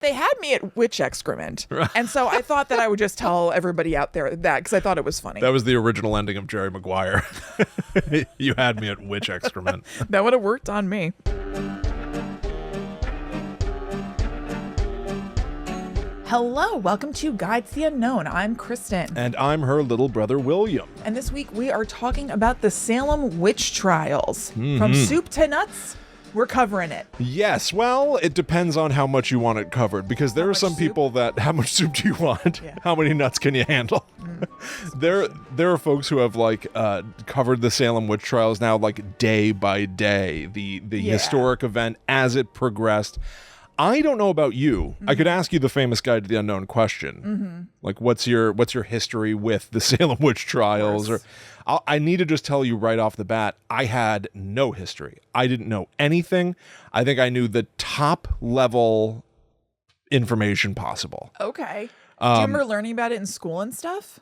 They had me at witch excrement. And so I thought that I would just tell everybody out there that because I thought it was funny. That was the original ending of Jerry Maguire. You had me at witch excrement. That would have worked on me. Hello, welcome to Guides to the Unknown. I'm Kristen. And I'm her little brother, William. And this week we are talking about the Salem Witch Trials. From soup to nuts, we're covering it. Yes, well, it depends on how much you want it covered, because there are some people that, how much soup do you want? Yeah. How many nuts can you handle? There are folks who have covered the Salem Witch Trials now day by day, the historic event as it progressed. I don't know about you. I could ask you the famous Guide to the Unknown question. What's your history with the Salem Witch Trials? Or I need to just tell you right off the bat, I had no history. I didn't know anything. I think I knew the top level information possible. Okay. Do you remember learning about it in school and stuff?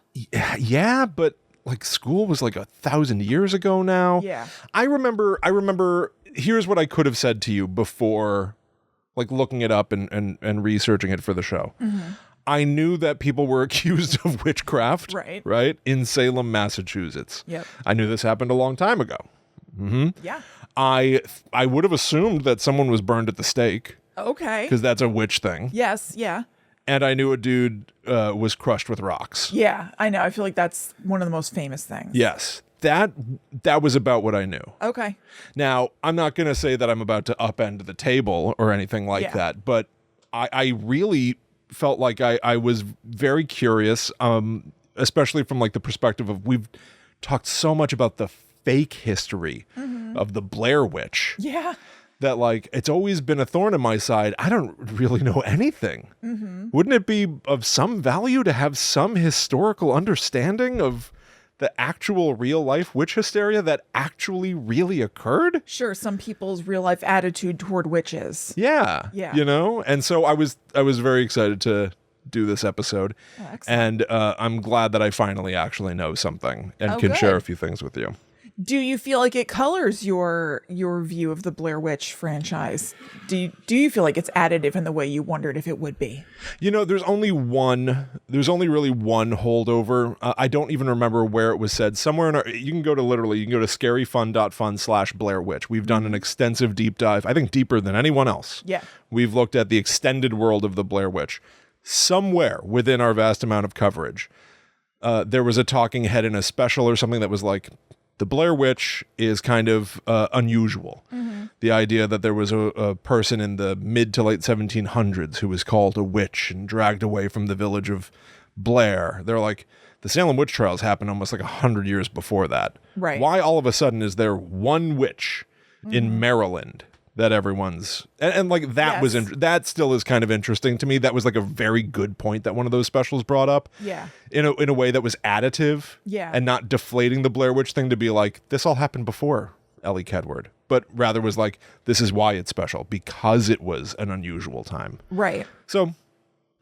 Yeah, but school was 1,000 years ago now. Yeah. I remember, here's what I could have said to you before looking it up and researching it for the show. I knew that people were accused of witchcraft, right? In Salem, Massachusetts. Yep. I knew this happened a long time ago. Yeah. I would have assumed that someone was burned at the stake. Okay. Because that's a witch thing. Yes, yeah. And I knew a dude was crushed with rocks. Yeah, I know. I feel like that's one of the most famous things. Yes. That was about what I knew. Okay. Now, I'm not going to say that I'm about to upend the table or anything like that, but I really felt like I was very curious, especially from the perspective of, we've talked so much about the fake history of the Blair Witch. Yeah. That it's always been a thorn in my side. I don't really know anything. Wouldn't it be of some value to have some historical understanding of the actual real life witch hysteria that actually really occurred? Sure, some people's real life attitude toward witches. Yeah. Yeah. And so I was very excited to do this episode. Oh, excellent. And I'm glad that I finally actually know something and can good. share a few things with you. Do you feel like it colors your view of the Blair Witch franchise? Do you feel like it's additive in the way you wondered if it would be? There's only really one holdover. I don't even remember where it was said. Somewhere in you can go to scaryfun.fun/Blair Witch. We've done an extensive deep dive, I think deeper than anyone else. Yeah. We've looked at the extended world of the Blair Witch. Somewhere within our vast amount of coverage, there was a talking head in a special or something that was the Blair Witch is kind of unusual. The idea that there was a person in the mid to late 1700s who was called a witch and dragged away from the village of Blair. They're the Salem Witch Trials happened almost 100 years before that. Right. Why all of a sudden is there one witch in Maryland that everyone's... And that was... that still is kind of interesting to me. That was a very good point that one of those specials brought up. Yeah. In a way that was additive. Yeah. And not deflating the Blair Witch thing to be this all happened before Ellie Kedward. But rather was this is why it's special. Because it was an unusual time. Right. So,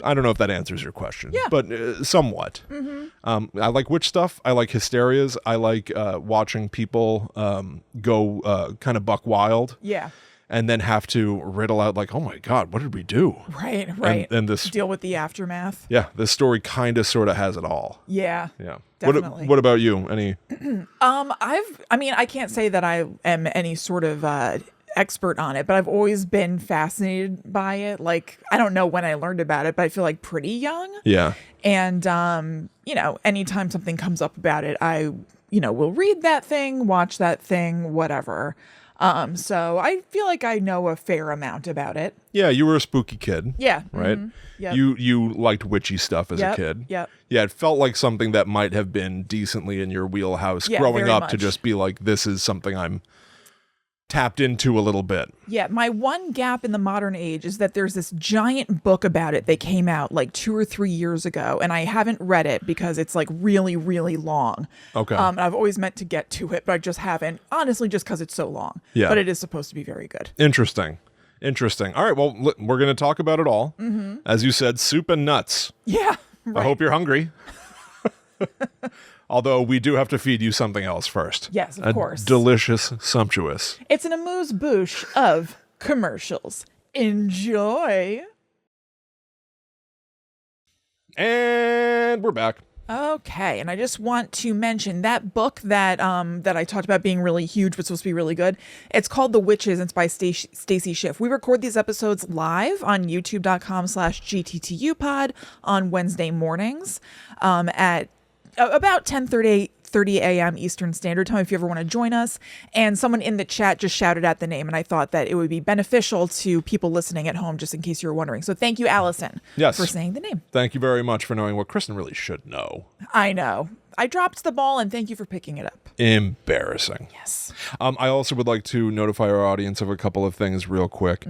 I don't know if that answers your question. Yeah. But somewhat. I like witch stuff. I like hysterias. I like watching people go kind of buck wild. Yeah. And then have to riddle out oh my God, what did we do? Right. And this deal with the aftermath. Yeah, this story kind of sort of has it all. Yeah. Yeah. Definitely. What about you? Any? I can't say that I am any sort of expert on it, but I've always been fascinated by it. I don't know when I learned about it, but I feel pretty young. Yeah. And anytime something comes up about it, I will read that thing, watch that thing, whatever. So I feel like I know a fair amount about it. Yeah, you were a spooky kid. Yeah. Right? Yep. You liked witchy stuff as a kid. Yep. Yeah, it felt like something that might have been decently in your wheelhouse Yeah, growing very up much. to just be this is something I'm tapped into a little bit. Yeah, my one gap in the modern age is that there's this giant book about it that came out 2 or 3 years ago, and I haven't read it because it's really, really long. Okay. And I've always meant to get to it, but I just haven't, honestly, just because it's so long. Yeah. But it is supposed to be very good. Interesting. All right, well, we're going to talk about it all. As you said, soup and nuts. Yeah. Right. I hope you're hungry. Although we do have to feed you something else first. Yes, of course. Delicious, sumptuous. It's an amuse-bouche of commercials. Enjoy. And we're back. Okay, and I just want to mention that book that that I talked about being really huge, but supposed to be really good. It's called The Witches. It's by Stacy Schiff. We record these episodes live on youtube.com/gttupod on Wednesday mornings at about 10:30 a.m. Eastern Standard Time if you ever want to join us. And someone in the chat just shouted out the name, and I thought that it would be beneficial to people listening at home, just in case you were wondering. So thank you, Allison, for saying the name. Thank you very much for knowing what Kristen really should know. I know. I dropped the ball, and thank you for picking it up. Embarrassing. Yes. I also would like to notify our audience of a couple of things real quick.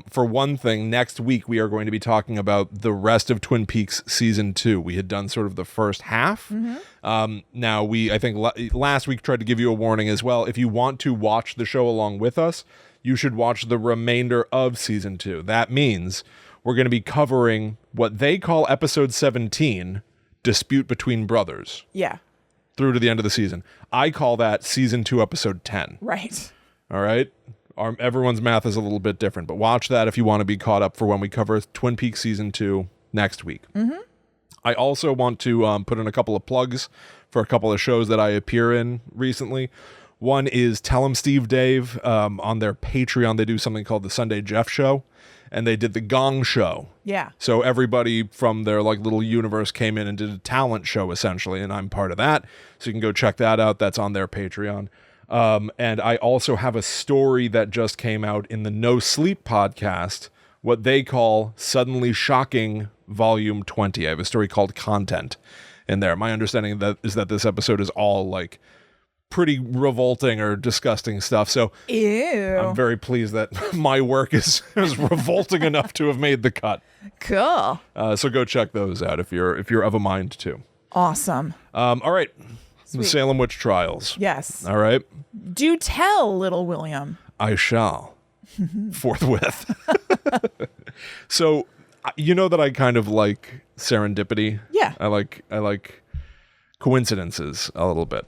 For one thing, next week we are going to be talking about the rest of Twin Peaks Season 2. We had done sort of the first half. Now, I think last week tried to give you a warning as well. If you want to watch the show along with us, you should watch the remainder of Season 2. That means we're going to be covering what they call Episode 17, Dispute Between Brothers. Yeah. Through to the end of the season. I call that Season 2, Episode 10. Right. All right? Everyone's math is a little bit different, but watch that if you want to be caught up for when we cover Twin Peaks Season 2 next week. I also want to put in a couple of plugs for a couple of shows that I appear in recently. One is Tell 'em Steve Dave. On their Patreon, they do something called the Sunday Jeff Show, and they did the Gong Show. Yeah. So everybody from their like little universe came in and did a talent show essentially, and I'm part of that. So you can go check that out. That's on their Patreon. And I also have a story that just came out in the No Sleep podcast, what they call Suddenly Shocking Volume 20. I have a story called Content in there. My understanding is that this episode is all like pretty revolting or disgusting stuff. So ew. I'm very pleased that my work is revolting enough to have made the cut. Cool. So go check those out if you're of a mind to. Awesome. All right. Sweet. The Salem Witch Trials. Yes. All right. Do tell, little William. I shall. Forthwith. So, you know that I kind of like serendipity. Yeah. I like coincidences a little bit.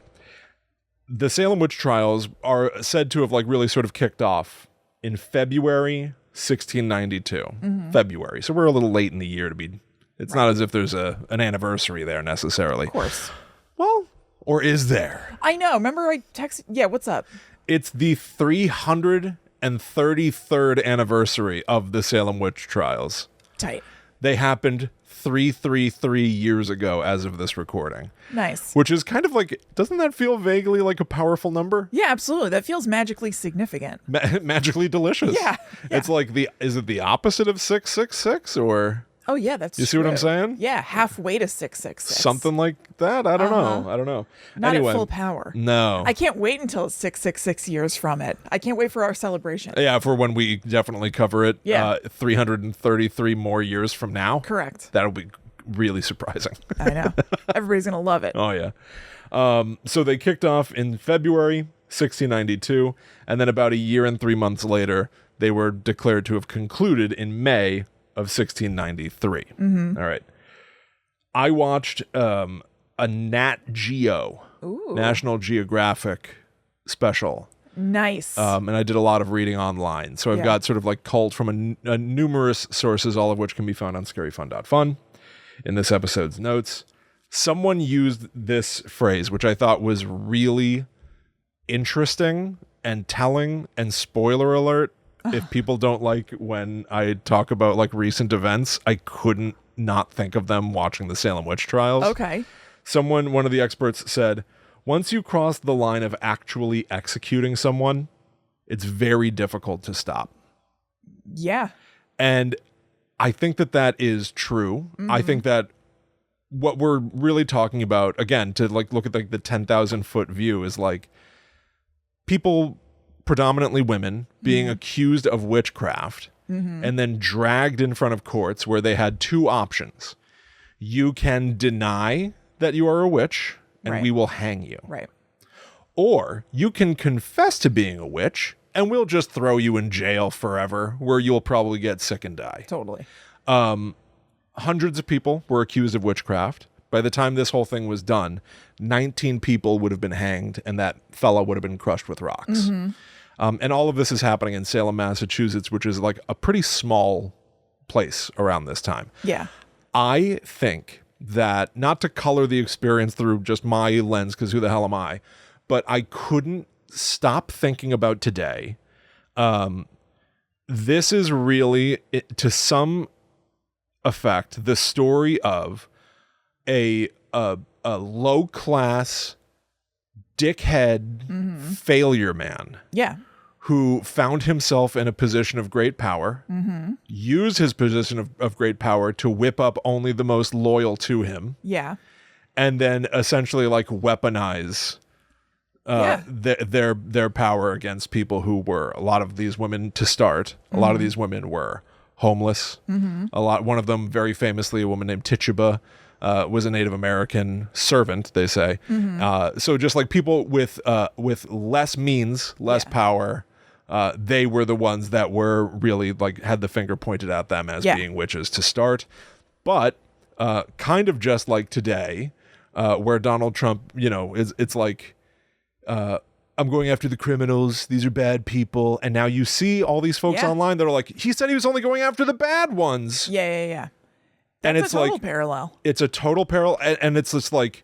The Salem Witch Trials are said to have like really sort of kicked off in February 1692. February. So we're a little late in the year to be. It's not as if there's an anniversary there necessarily. Of course. Well, or is there? I know. Remember I texted. Yeah, what's up? It's the 333rd anniversary of the Salem Witch Trials. Tight. They happened 333 years ago as of this recording. Nice. Which is kind of like, doesn't that feel vaguely like a powerful number? Yeah, absolutely. That feels magically significant. Magically delicious. Yeah. It's like is it the opposite of 666 or? Oh yeah, that's You see what I'm saying? Yeah, halfway to 666. Something like that? I don't know. I don't know. Not anyway, at full power. No. I can't wait until it's 666 years from it. I can't wait for our celebration. Yeah, for when we definitely cover it. Yeah. 333 more years from now. Correct. That'll be really surprising. I know. Everybody's going to love it. Oh, yeah. So they kicked off in February 1692, and then about a year and 3 months later, they were declared to have concluded in May of 1693. All right. I watched a Nat Geo, National Geographic special. Nice. And I did a lot of reading online. So I've got sort of like culled from numerous sources, all of which can be found on scaryfun.fun in this episode's notes. Someone used this phrase, which I thought was really interesting and telling, and spoiler alert, if people don't like when I talk about like recent events, I couldn't not think of them watching the Salem Witch Trials. Okay. One of the experts said, once you cross the line of actually executing someone, it's very difficult to stop. Yeah. And I think that is true. I think that what we're really talking about, again, to like look at like the 10,000 foot view, is like people, predominantly women, being accused of witchcraft and then dragged in front of courts where they had two options. You can deny that you are a witch and we will hang you. Right. Or you can confess to being a witch and we'll just throw you in jail forever where you'll probably get sick and die. Totally. Hundreds of people were accused of witchcraft. By the time this whole thing was done, 19 people would have been hanged and that fella would have been crushed with rocks. And all of this is happening in Salem, Massachusetts, which is like a pretty small place around this time. Yeah. I think that, not to color the experience through just my lens, because who the hell am I, but I couldn't stop thinking about today. This is really, to some effect, the story of a low-class dickhead failure man. Yeah. Who found himself in a position of great power, used his position of great power to whip up only the most loyal to him. Yeah. And then essentially like weaponize their power against people who were, a lot of these women to start, a lot of these women were homeless. One of them, very famously, a woman named Tituba, was a Native American servant, they say. So just like people with less means, less power, they were the ones that were really like had the finger pointed at them as being witches to start. But kind of just like today, where Donald Trump, it's like, I'm going after the criminals. These are bad people. And now you see all these folks online that are like, he said he was only going after the bad ones. Yeah. And That's it's a total like parallel. It's a total parallel, and it's just like,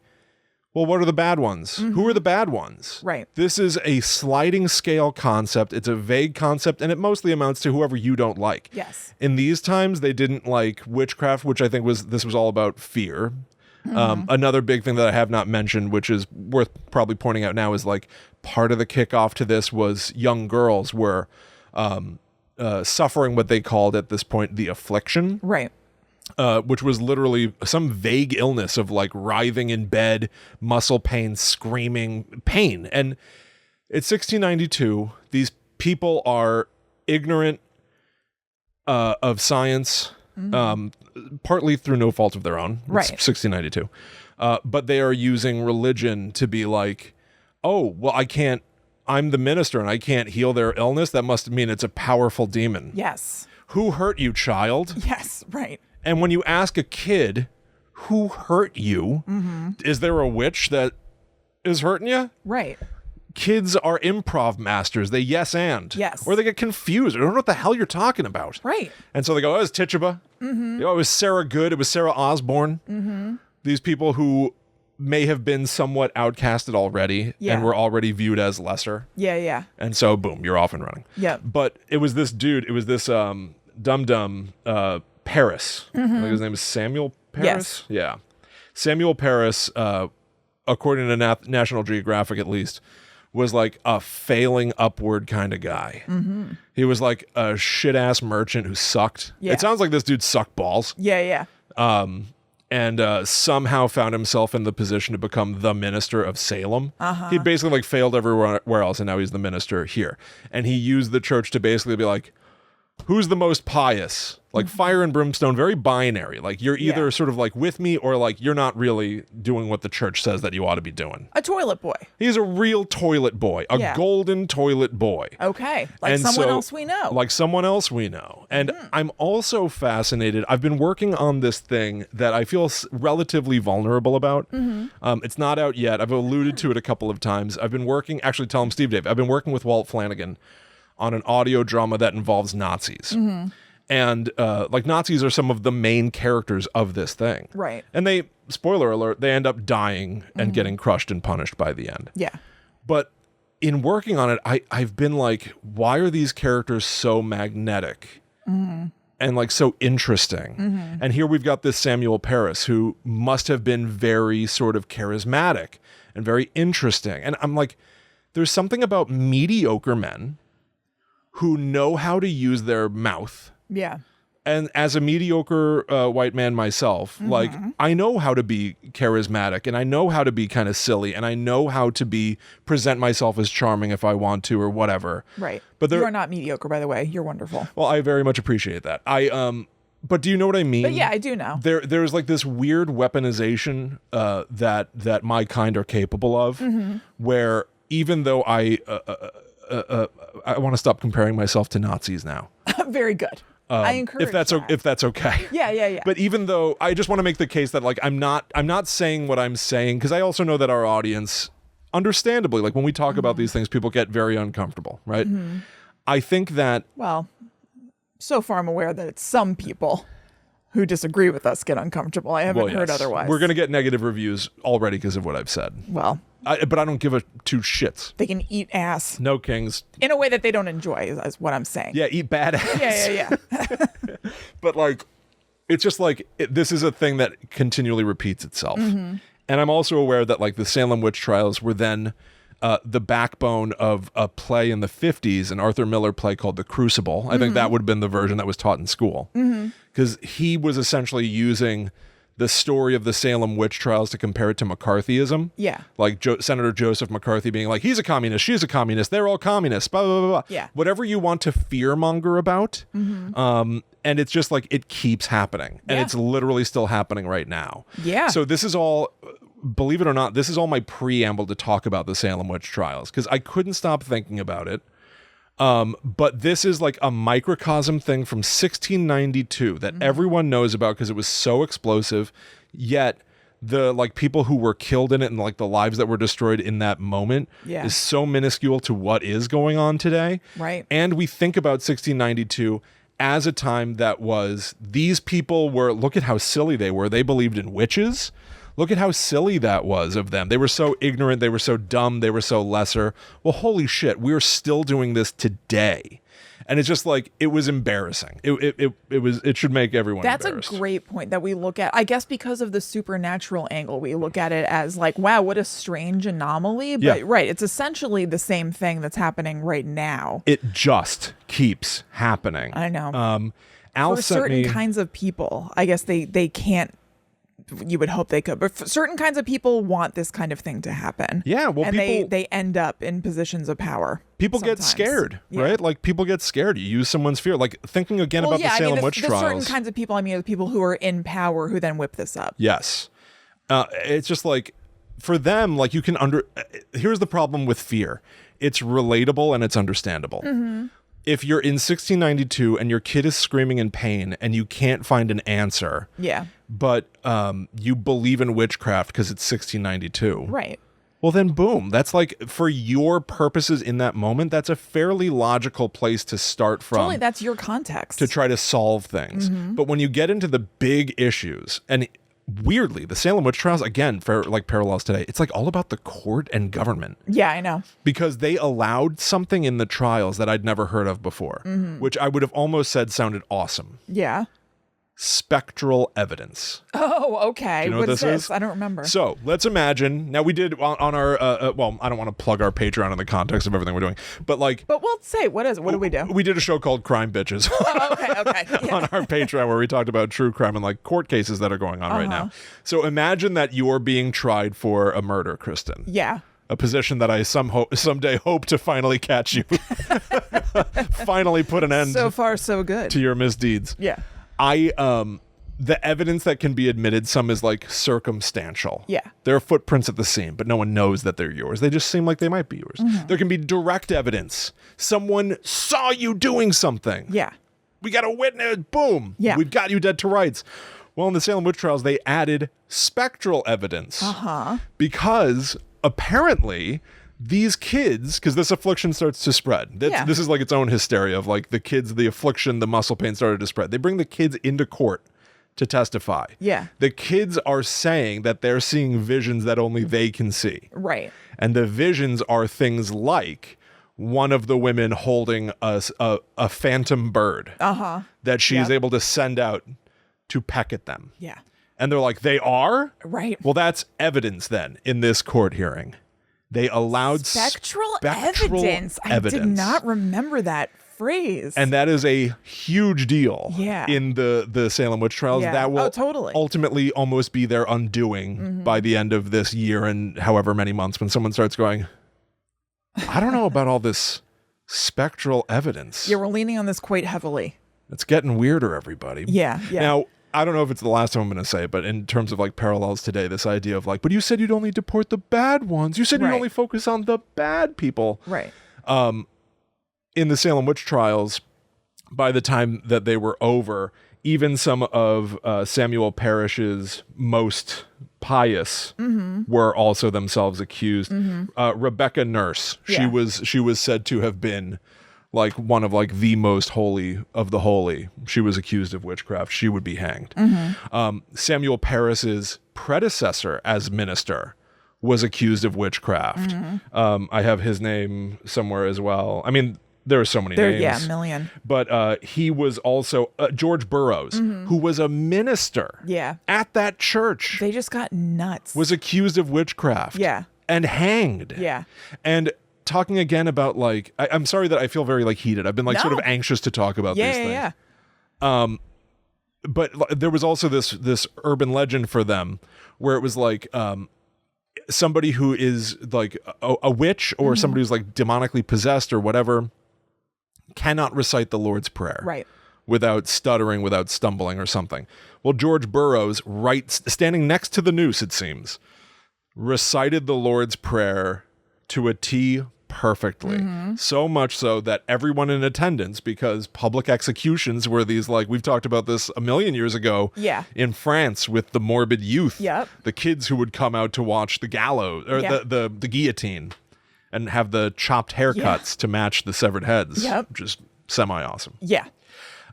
well, what are the bad ones? Who are the bad ones? Right. This is a sliding scale concept. It's a vague concept, and it mostly amounts to whoever you don't like. Yes. In these times, they didn't like witchcraft, which I think this was all about fear. Another big thing that I have not mentioned, which is worth probably pointing out now, is like part of the kickoff to this was young girls were suffering what they called at this point the affliction. Right. Which was literally some vague illness of like writhing in bed, muscle pain, screaming pain. And it's 1692. These people are ignorant of science, partly through no fault of their own. Right. It's 1692. But they are using religion to be like, oh, well, I'm the minister and I can't heal their illness. That must mean it's a powerful demon. Yes. Who hurt you, child? Yes, right. And when you ask a kid, who hurt you? Is there a witch that is hurting you? Right. Kids are improv masters. They yes and. Yes. Or they get confused. They don't know what the hell you're talking about. Right. And so they go, oh, it was Tituba. It was Sarah Good. It was Sarah Osborne. These people who may have been somewhat outcasted already and were already viewed as lesser. Yeah. And so, boom, you're off and running. Yeah. But it was this dude. It was this dum-dum Paris. I think his name is Samuel Paris. Yes. Yeah. Samuel Paris, according to National Geographic at least, was like a failing upward kind of guy. He was like a shit-ass merchant who sucked. Yeah. It sounds like this dude sucked balls. Yeah. And somehow found himself in the position to become the minister of Salem. He basically like failed everywhere else, and now he's the minister here. And he used the church to basically be like, who's the most pious? Like fire and brimstone, very binary. Like you're either sort of like with me or like you're not really doing what the church says that you ought to be doing. A toilet boy. He's a real toilet boy, a golden toilet boy. Okay. Like And someone so- else we know. Like someone else we know. And I'm also fascinated. I've been working on this thing that I feel relatively vulnerable about. It's not out yet. I've alluded to it a couple of times. I've been working, actually tell him Steve Dave, I've been working with Walt Flanagan on an audio drama that involves Nazis. And like Nazis are some of the main characters of this thing. Right. And they, spoiler alert, they end up dying and getting crushed and punished by the end. Yeah. But in working on it, I've been like, why are these characters so magnetic and like so interesting? And here we've got this Samuel Paris who must have been very sort of charismatic and very interesting. And I'm like, there's something about mediocre men who know how to use their mouth. Yeah. And as a mediocre white man myself, like I know how to be charismatic and I know how to be kind of silly and I know how to present myself as charming if I want to or whatever. Right. But you are not mediocre, by the way. You're wonderful. Well, I very much appreciate that. But do you know what I mean? But yeah, I do know. There's like this weird weaponization that my kind are capable of, where even though I want to stop comparing myself to Nazis now. Very good. I encourage if that's okay. Yeah. But even though I just want to make the case that like I'm not saying what I'm saying, because I also know that our audience, understandably, like when we talk about these things, people get very uncomfortable, right? I think that Well, so far I'm aware that it's some people. who disagree with us get uncomfortable. I haven't heard otherwise. We're going to get negative reviews already because of what I've said. Well, but I don't give a two shits. they can eat ass. No kings. In a way that they don't enjoy, is what I'm saying. Yeah, eat bad ass. Yeah. But like, it's just like, this is a thing that continually repeats itself. And I'm also aware that like the Salem Witch Trials were then the backbone of a play in the 50s, an Arthur Miller play called The Crucible. I think that would have been the version that was taught in school. Because he was essentially using the story of the Salem Witch Trials to compare it to McCarthyism. Yeah. Like Senator Joseph McCarthy being like, he's a communist, she's a communist, they're all communists, blah, blah, blah, blah. Yeah. Whatever you want to fearmonger about. And it's just like, it keeps happening. And it's literally still happening right now. Yeah. So this is all, believe it or not, this is all my preamble to talk about the Salem Witch Trials, because I couldn't stop thinking about it. But this is like a microcosm thing from 1692 that everyone knows about because it was so explosive, yet the like people who were killed in it and like the lives that were destroyed in that moment is so minuscule to what is going on today. Right. And we think about 1692 as a time that was, these people were, look at how silly they were. They believed in witches. Look at how silly that was of them. They were so ignorant. They were so dumb. They were so lesser. Well, holy shit, we're still doing this today. And it's just like, it was embarrassing. It should make everyone embarrassed. A great point that we look at. I guess because of the supernatural angle, we look at it as like, wow, what a strange anomaly. But right, it's essentially the same thing that's happening right now. It just keeps happening. I know. Al For sent certain me, kinds of people, I guess they can't. You would hope they could, but for certain kinds of people want this kind of thing to happen. Yeah, well, and people, they end up in positions of power. People sometimes. get scared, right? Like people get scared. You use someone's fear. Like thinking again about the Salem Witch Trials. Certain kinds of people. I mean, the people who are in power who then whip this up. Yes, it's just like for them, like you can here's the problem with fear. It's relatable and it's understandable. If you're in 1692 and your kid is screaming in pain and you can't find an answer, but you believe in witchcraft because it's 1692, right? Well, then boom. That's like, for your purposes in that moment, that's a fairly logical place to start from. Totally, that's your context. To try to solve things. But when you get into the big issues, and weirdly, the Salem Witch Trials, again, for like parallels today, it's like all about the court and government. Yeah, I know. Because they allowed something in the trials that I'd never heard of before, which I would have almost said sounded awesome. Yeah. Spectral evidence. Oh, okay. Do you know what this is? is? I don't remember. So let's imagine. Now we did on our. Well, I don't want to plug our Patreon in the context of everything we're doing, but like. But we'll say what is it? What do we do? We did a show called Crime Bitches. Oh, okay. Yeah. On our Patreon, where we talked about true crime and like court cases that are going on right now. So imagine that you're being tried for a murder, Kristen. Yeah. A position that I someday hope to finally catch you. Finally put an end. So far, so good. To your misdeeds. Yeah. The evidence that can be admitted, some is like circumstantial. Yeah. There are footprints at the scene, but no one knows that they're yours. They just seem like they might be yours. There can be direct evidence. Someone saw you doing something. Yeah. We got a witness. Boom. Yeah. We've got you dead to rights. Well, in the Salem Witch Trials, they added spectral evidence. Because apparently these kids, because this affliction starts to spread. This is like its own hysteria of like the kids, the affliction, the muscle pain started to spread. They bring the kids into court to testify. Yeah. The kids are saying that they're seeing visions that only they can see. Right. And the visions are things like one of the women holding a phantom bird that she is able to send out to peck at them. Yeah. And they're like, they are? Right. Well, that's evidence then in this court hearing. They allowed spectral evidence. I did not remember that phrase. And that is a huge deal in the Salem Witch Trials. Yeah. That will totally. ultimately almost be their undoing by the end of this year and however many months, when someone starts going, I don't know about all this spectral evidence. Yeah, we're leaning on this quite heavily. It's getting weirder, everybody. Yeah. Now, I don't know if it's the last time I'm going to say it, but in terms of like parallels today, this idea of like, but you said you'd only deport the bad ones. You said you'd only focus on the bad people. Right. In the Salem Witch Trials, by the time that they were over, even some of Samuel Parish's most pious were also themselves accused. Rebecca Nurse, she was said to have been like one of like the most holy of the holy, she was accused of witchcraft. She would be hanged. Samuel Parris's predecessor as minister was accused of witchcraft. I have his name somewhere as well. I mean, there are so many names. Yeah, a million. But he was also George Burroughs, who was a minister at that church. They just got nuts. Was accused of witchcraft. Yeah. And hanged. Yeah. And talking again about like, I'm sorry that I feel very like heated. I've been like sort of anxious to talk about these things. Yeah. But there was also this urban legend for them where it was like somebody who is like a witch or somebody who's like demonically possessed or whatever cannot recite the Lord's Prayer. Right. Without stuttering, without stumbling or something. Well, George Burroughs, standing next to the noose, it seems, recited the Lord's Prayer to a T perfectly. So much so that everyone in attendance, because public executions were these, like, we've talked about this a million years ago in France with the morbid youth. The kids who would come out to watch the gallows, or the guillotine, and have the chopped haircuts to match the severed heads, which is semi-awesome. Yeah.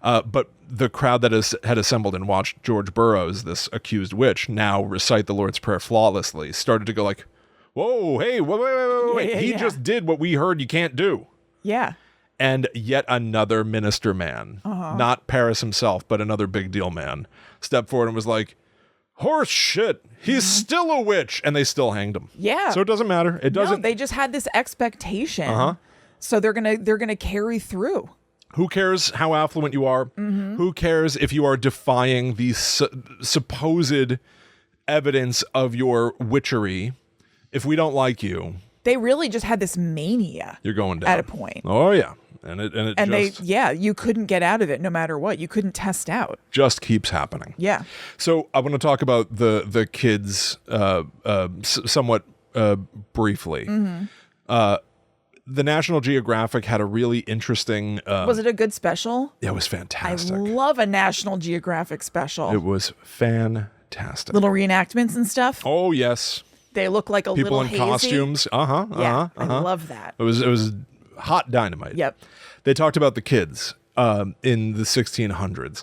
But the crowd that had assembled and watched George Burroughs, this accused witch, now recite the Lord's Prayer flawlessly, started to go like, whoa, hey, wait. He just did what we heard you can't do. Yeah. And yet another minister man, not Paris himself, but another big deal man, stepped forward and was like, horse shit, he's still a witch. And they still hanged him. Yeah. So it doesn't matter. It doesn't. No, they just had this expectation. So they're gonna carry through. Who cares how affluent you are? Who cares if you are defying the supposed evidence of your witchery? If we don't like you, they really just had this mania. You're going down at a point. Oh yeah, and you couldn't get out of it no matter what. You couldn't test out. Just keeps happening. Yeah. So I want to talk about the kids somewhat briefly. The National Geographic had a really interesting... was it a good special? Yeah, it was fantastic. I love a National Geographic special. It was fantastic. Little reenactments and stuff. Oh, yes. They look like people little in hazy. Costumes. I love that. It was hot dynamite. Yep. They talked about the kids in the 1600s.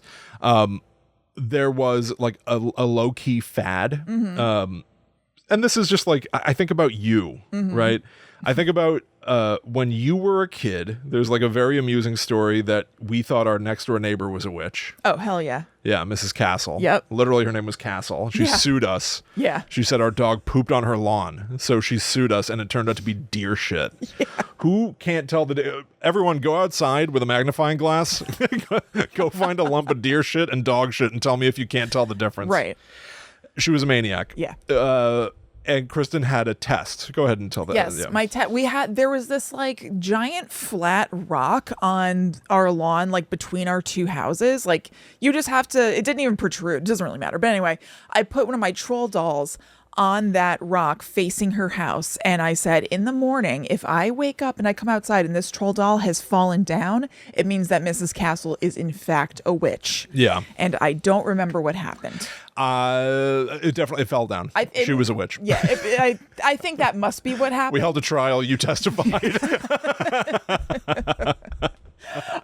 There was like a low-key fad. And this is just like, I think about you, right? I think about when you were a kid, there's like a very amusing story that we thought our next door neighbor was a witch. Oh, hell yeah. Yeah, Mrs. Castle. Yep. Literally her name was Castle. She sued us. Yeah. She said our dog pooped on her lawn. So she sued us and it turned out to be deer shit. Yeah. Who can't tell everyone go outside with a magnifying glass. Go find a lump of deer shit and dog shit and tell me if you can't tell the difference. Right. She was a maniac. Yeah. And Kristen had a test. Go ahead and tell that. Yes, there was this like giant flat rock on our lawn, like between our two houses. Like you just have to, it didn't even protrude. It doesn't really matter. But anyway, I put one of my troll dolls on that rock facing her house. And I said, in the morning, if I wake up and I come outside and this troll doll has fallen down, it means that Mrs. Castle is in fact a witch. Yeah. And I don't remember what happened. It definitely fell down. She was a witch. Yeah. I think that must be what happened. We held a trial. You testified.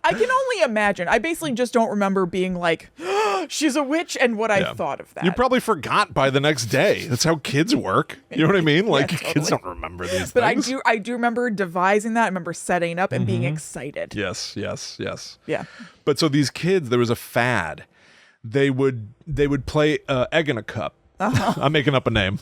I can only imagine. I basically just don't remember being like, oh, she's a witch, and what I thought of that. You probably forgot by the next day. That's how kids work. You know what I mean? Like, totally. Kids don't remember these but things. I do remember devising that. I remember setting up and being excited. Yes. Yeah. But so these kids, there was a fad. They would play egg in a cup. I'm making up a name.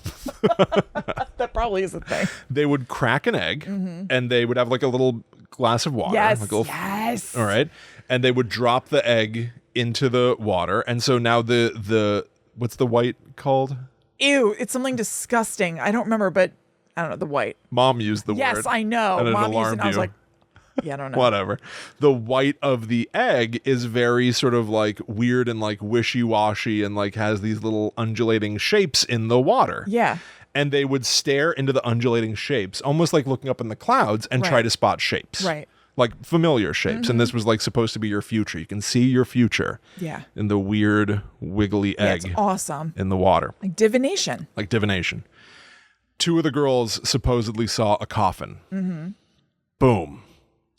That probably is a thing. They would crack an egg, and they would have like a little glass of water. Yes. All right. And they would drop the egg into the water. And so now the what's the white called? Ew, it's something disgusting. I don't remember, but I don't know, the white. Mom used the word. Yes, I know. And Mom it used it, and I was you. like, yeah, I don't know. Whatever. The white of the egg is very sort of like weird and like wishy-washy and like has these little undulating shapes in the water. Yeah. And they would stare into the undulating shapes, almost like looking up in the clouds and try to spot shapes. Right. Like familiar shapes. And this was like supposed to be your future. You can see your future. Yeah. In the weird, wiggly egg. It's awesome. In the water. Like divination. Two of the girls supposedly saw a coffin. Boom.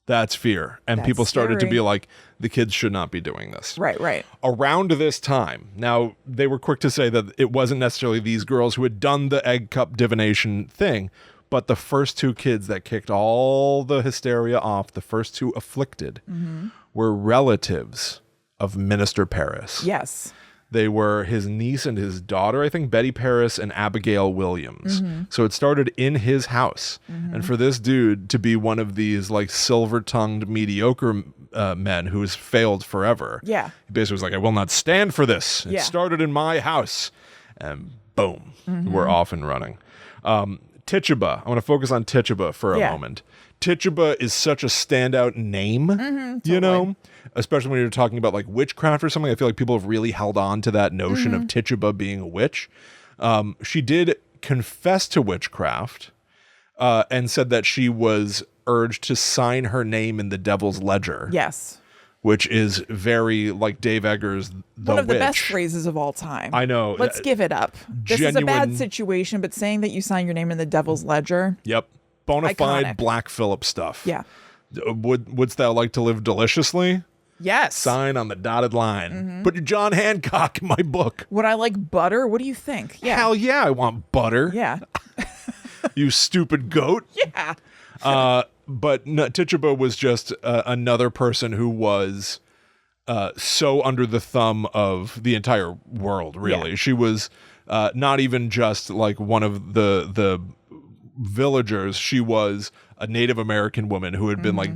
That's fear. And That's people started to scary. be like, the kids should not be doing this. Right. Around this time, now they were quick to say that it wasn't necessarily these girls who had done the egg cup divination thing, but the first two kids that kicked all the hysteria off, the first two afflicted, were relatives of Minister Paris. Yes. They were his niece and his daughter, I think, Betty Paris and Abigail Williams. So it started in his house. And for this dude to be one of these like silver-tongued, mediocre men who has failed forever. Yeah. He basically was like, I will not stand for this. It started in my house. And boom, we're off and running. Tituba. I want to focus on Tituba for a moment. Tituba is such a standout name, you know, especially when you're talking about like witchcraft or something. I feel like people have really held on to that notion of Tituba being a witch. She did confess to witchcraft and said that she was urged to sign her name in the devil's ledger. Yes. Which is very like Dave Eggers' The One of the Witch. best phrases of all time. I know. Let's give it up. This is a bad Genuine- situation, but saying that you sign your name in the devil's ledger. Yep. Bona fide Iconic. Black Phillip stuff. Yeah. Wouldst thou like to live deliciously? Yes. Sign on the dotted line. Put your John Hancock in my book. Would I like butter? What do you think? Yeah. Hell yeah, I want butter. Yeah. You stupid goat. Yeah. But no, Tituba was just another person who was so under the thumb of the entire world, really. Yeah. She was not even just like one of the villagers. She was a Native American woman who had been like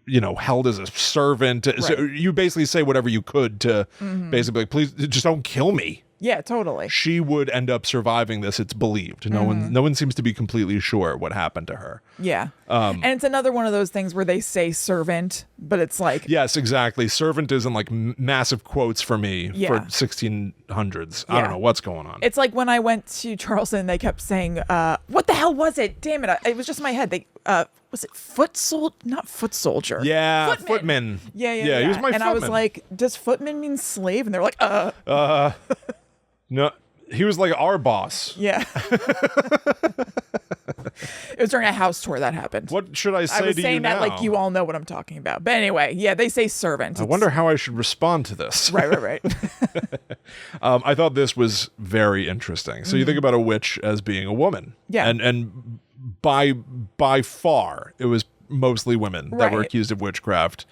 you know, held as a servant. So you basically say whatever you could to basically like, please just don't kill me. Yeah, totally. She would end up surviving this. It's believed. No one seems to be completely sure what happened to her. Yeah. And it's another one of those things where they say servant, but it's like, Yes, exactly. Servant is in like massive quotes for me for 1600s. I don't know what's going on. it's like when I went to Charleston, they kept saying, what the hell was it? Damn it. It was just in my head. They, was it not foot soldier? Yeah, Footman. footman. Yeah. He was my and footman. I was like, does footman mean slave? And they're like, No, he was like our boss. Yeah. It was during a house tour that happened. What should I say I was to saying you that now? like you all know what I'm talking about. But anyway, yeah, they say servant. I wonder how I should respond to this. Right. I thought this was very interesting. So you think about a witch as being a woman. Yeah. And by far, it was mostly women that were Right. accused of witchcraft.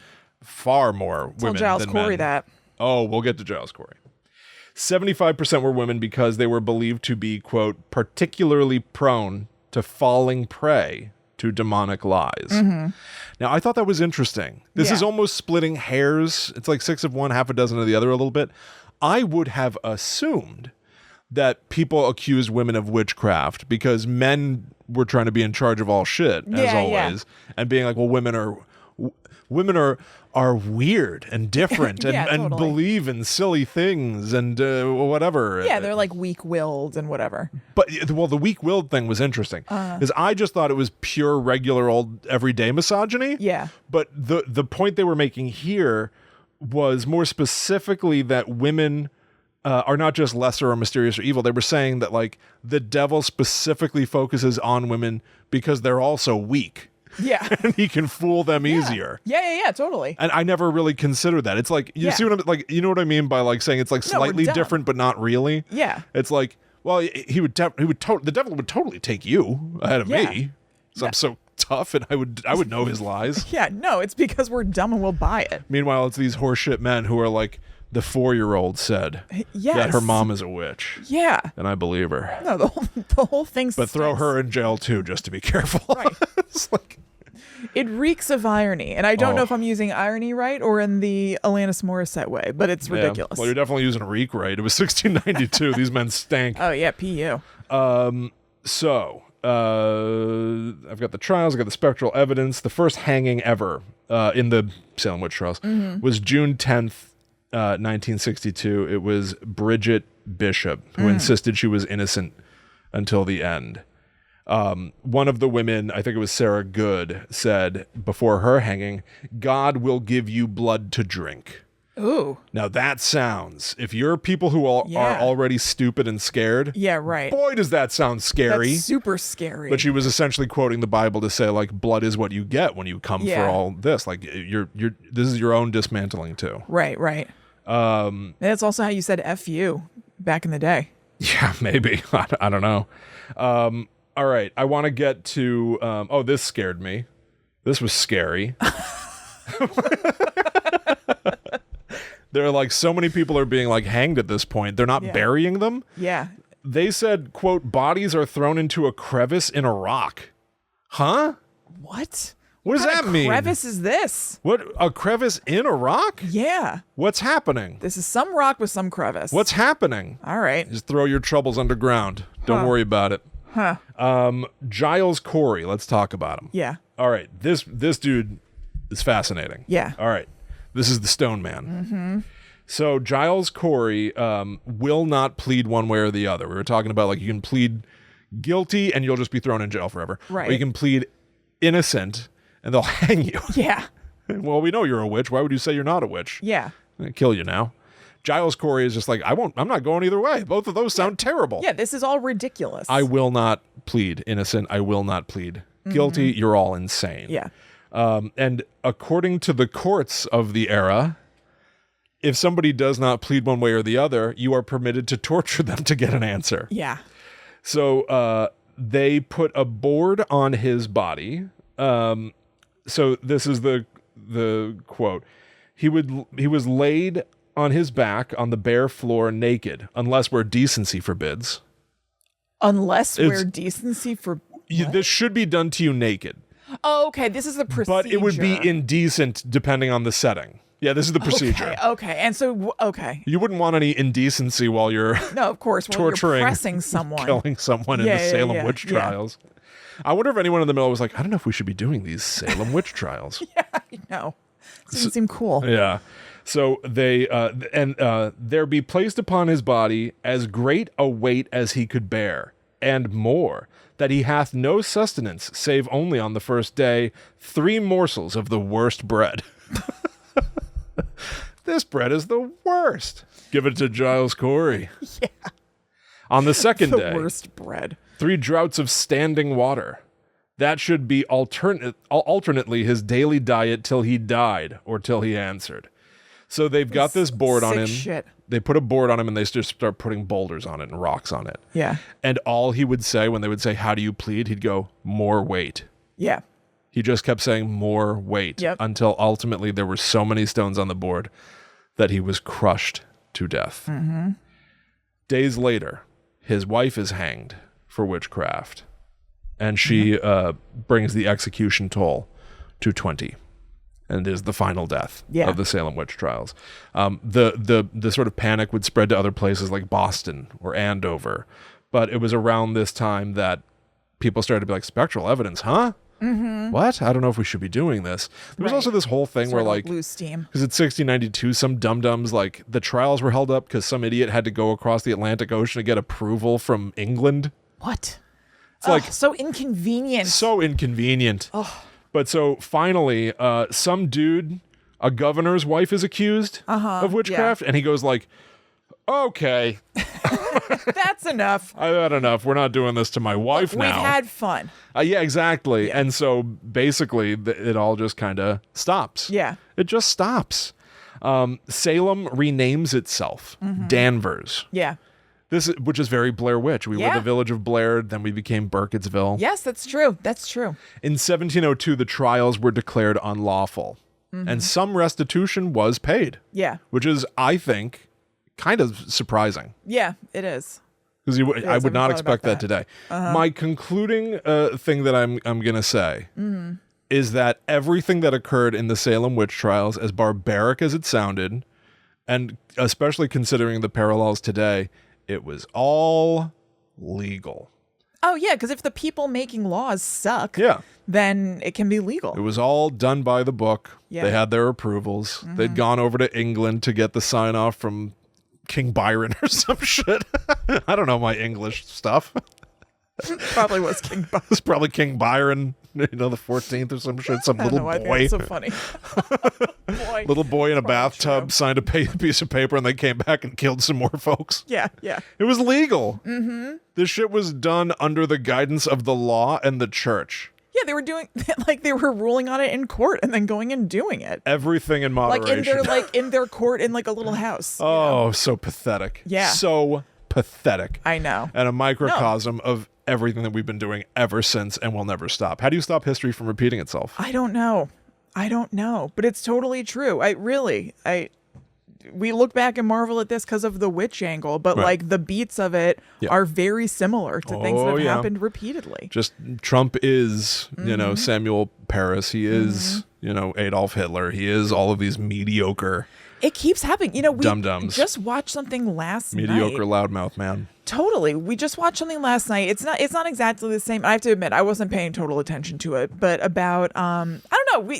Far more Tell women Giles than Corey men. that. Oh, we'll get to Giles Corey. 75% were women because they were believed to be, quote, particularly prone to falling prey to demonic lies. Now, I thought that was interesting. This is Yeah. almost splitting hairs. It's like 6 of one, half a dozen of the other a little bit. I would have assumed that people accused women of witchcraft because men were trying to be in charge of all shit, as Yeah, always, and being like, well, women are weird and different and, Yeah, and totally. believe in silly things and whatever. Yeah, they're like weak-willed and whatever. But well, the weak-willed thing was interesting because I just thought it was pure, regular, old, everyday misogyny. Yeah. But the point they were making here was more specifically that women are not just lesser or mysterious or evil. They were saying that like the devil specifically focuses on women because they're also weak. Yeah. And he can fool them easier. Yeah, totally. And I never really considered that. It's like, you see what I'm like, you know what I mean by like saying it's like No, we're slightly dumb. different, but not really. Yeah. It's like, well, the devil would totally take you ahead of Yeah. me. So I'm so tough and I would know his lies. Yeah, no, it's because we're dumb and we'll buy it. Meanwhile, it's these horseshit men who are like, the 4-year-old said Yes. that her mom is a witch. Yeah. And I believe her. No, the whole thing's But throw her in jail too, just to be careful. Right. It's like, It reeks of irony, and I don't know Oh. if I'm using irony right or in the Alanis Morissette way, but it's yeah. ridiculous. Well, you're definitely using reek right. It was 1692. These men stank. Oh yeah, PU. So, I've got the trials, I've got the spectral evidence. The first hanging ever in the Salem Witch Trials was June 10th, 1962. It was Bridget Bishop, who insisted she was innocent until the end. One of the women, I think it was Sarah Good, said before her hanging, "God will give you blood to drink." Ooh. Now that sounds, if you're people who are already stupid and scared, Yeah, right. boy, does that sound scary. That's super scary. But she was essentially quoting the Bible to say, like, blood is what you get when you come for all this. Like, this is your own dismantling too. Right. That's also how you said F you back in the day. Yeah, maybe. I don't know. All right, I want to get to, this scared me. This was scary. There are like so many people are being like hanged at this point. They're not burying them. Yeah. They said, quote, bodies are thrown into a crevice in a rock. Huh? What? What does that mean? What crevice is this? What? A crevice in a rock? Yeah. What's happening? This is some rock with some crevice. What's happening? All right. Just throw your troubles underground. Don't worry about it. Huh. Giles Corey. Let's talk about him. Yeah. All right. This dude is fascinating. Yeah. All right. This is the Stone Man. Mm-hmm. So Giles Corey will not plead one way or the other. We were talking about like you can plead guilty and you'll just be thrown in jail forever. Right. Or you can plead innocent and they'll hang you. Yeah. Well, we know you're a witch. Why would you say you're not a witch? Yeah. I'm gonna kill you now. Giles Corey is just like, I'm not going either way. Both of those sound terrible. Yeah, this is all ridiculous. I will not plead innocent. I will not plead guilty. You're all insane. Yeah. And according to the courts of the era, if somebody does not plead one way or the other, you are permitted to torture them to get an answer. Yeah. So they put a board on his body. So this is the quote. He was laid on his back on the bare floor naked, unless where decency forbids. Unless where decency for this should be done to you naked. Oh, okay. This is the procedure. But it would be indecent depending on the setting. Yeah, this is the procedure. Okay. And so, okay. You wouldn't want any indecency while you're no, of course, while torturing, you're pressing someone, killing someone in the Salem Witch Trials. I wonder if anyone in the middle was like, I don't know if we should be doing these Salem Witch Trials. Yeah, I know. Doesn't seem cool. Yeah. So they there be placed upon his body as great a weight as he could bear, and more, that he hath no sustenance, save only on the first day 3 morsels of the worst bread. This bread is the worst. Give it to Giles Corey. Yeah. On the second day, the worst bread. 3 draughts of standing water. That should be alternately his daily diet till he died or till he answered. So they've got this board on him. Shit. They put a board on him and they just start putting boulders on it and rocks on it. Yeah. And all he would say when they would say, how do you plead? He'd go, more weight. Yeah. He just kept saying more weight until ultimately there were so many stones on the board that he was crushed to death. Mm-hmm. Days later, his wife is hanged for witchcraft. And she brings the execution toll to 20. And is the final death of the Salem Witch Trials. The sort of panic would spread to other places like Boston or Andover. But it was around this time that people started to be like, spectral evidence, huh? Mm-hmm. What? I don't know if we should be doing this. There was also this whole thing where like, lose steam. Because it's 1692, some dum-dums, like the trials were held up because some idiot had to go across the Atlantic Ocean to get approval from England. What? It's like so inconvenient. So inconvenient. Oh. But so finally, some dude, a governor's wife is accused of witchcraft, and he goes like, okay. That's enough. I've had enough. We're not doing this to my wife now. We've had fun. Yeah, exactly. Yeah. And so basically it all just kind of stops. Yeah. It just stops. Salem renames itself Danvers. Yeah. Which is very Blair Witch. We were the village of Blair, then we became Burkittsville. Yes, that's true. That's true. In 1702, the trials were declared unlawful, and some restitution was paid. Yeah. Which is, I think, kind of surprising. Yeah, it is. Because I would not expect that today. My concluding thing that I'm going to say is that everything that occurred in the Salem Witch Trials, as barbaric as it sounded, and especially considering the parallels today, it was all legal. Oh, yeah, because if the people making laws suck, then it can be legal. It was all done by the book. Yeah. They had their approvals. They'd gone over to England to get the sign-off from King Byron or some shit. I don't know my English stuff. Probably was King Byron. It's probably King Byron, the 14th or some shit. Some little I boy. think that's so funny. Boy. Little boy in a Probably bathtub true. signed a piece of paper and they came back and killed some more folks. Yeah. It was legal. Mm-hmm. This shit was done under the guidance of the law and the church. Yeah, they were doing they were ruling on it in court and then going and doing it. Everything in moderation. In their court in like a little house. Oh, so pathetic. Yeah. So pathetic. I know. And a microcosm of everything that we've been doing ever since and will never stop. How do you stop history from repeating itself? I don't know, but it's totally true. We look back and marvel at this because of the witch angle, but Right. like the beats of it Yeah. are very similar to things that have yeah. happened repeatedly. Just Trump is, Mm-hmm. Samuel Paris. He is, Adolf Hitler. He is all of these mediocre, It keeps happening. We Dum-dums. just watched something last mediocre night. loudmouth man. Totally. We just watched something last night. It's not exactly the same. I have to admit, I wasn't paying total attention to it, but about I don't know.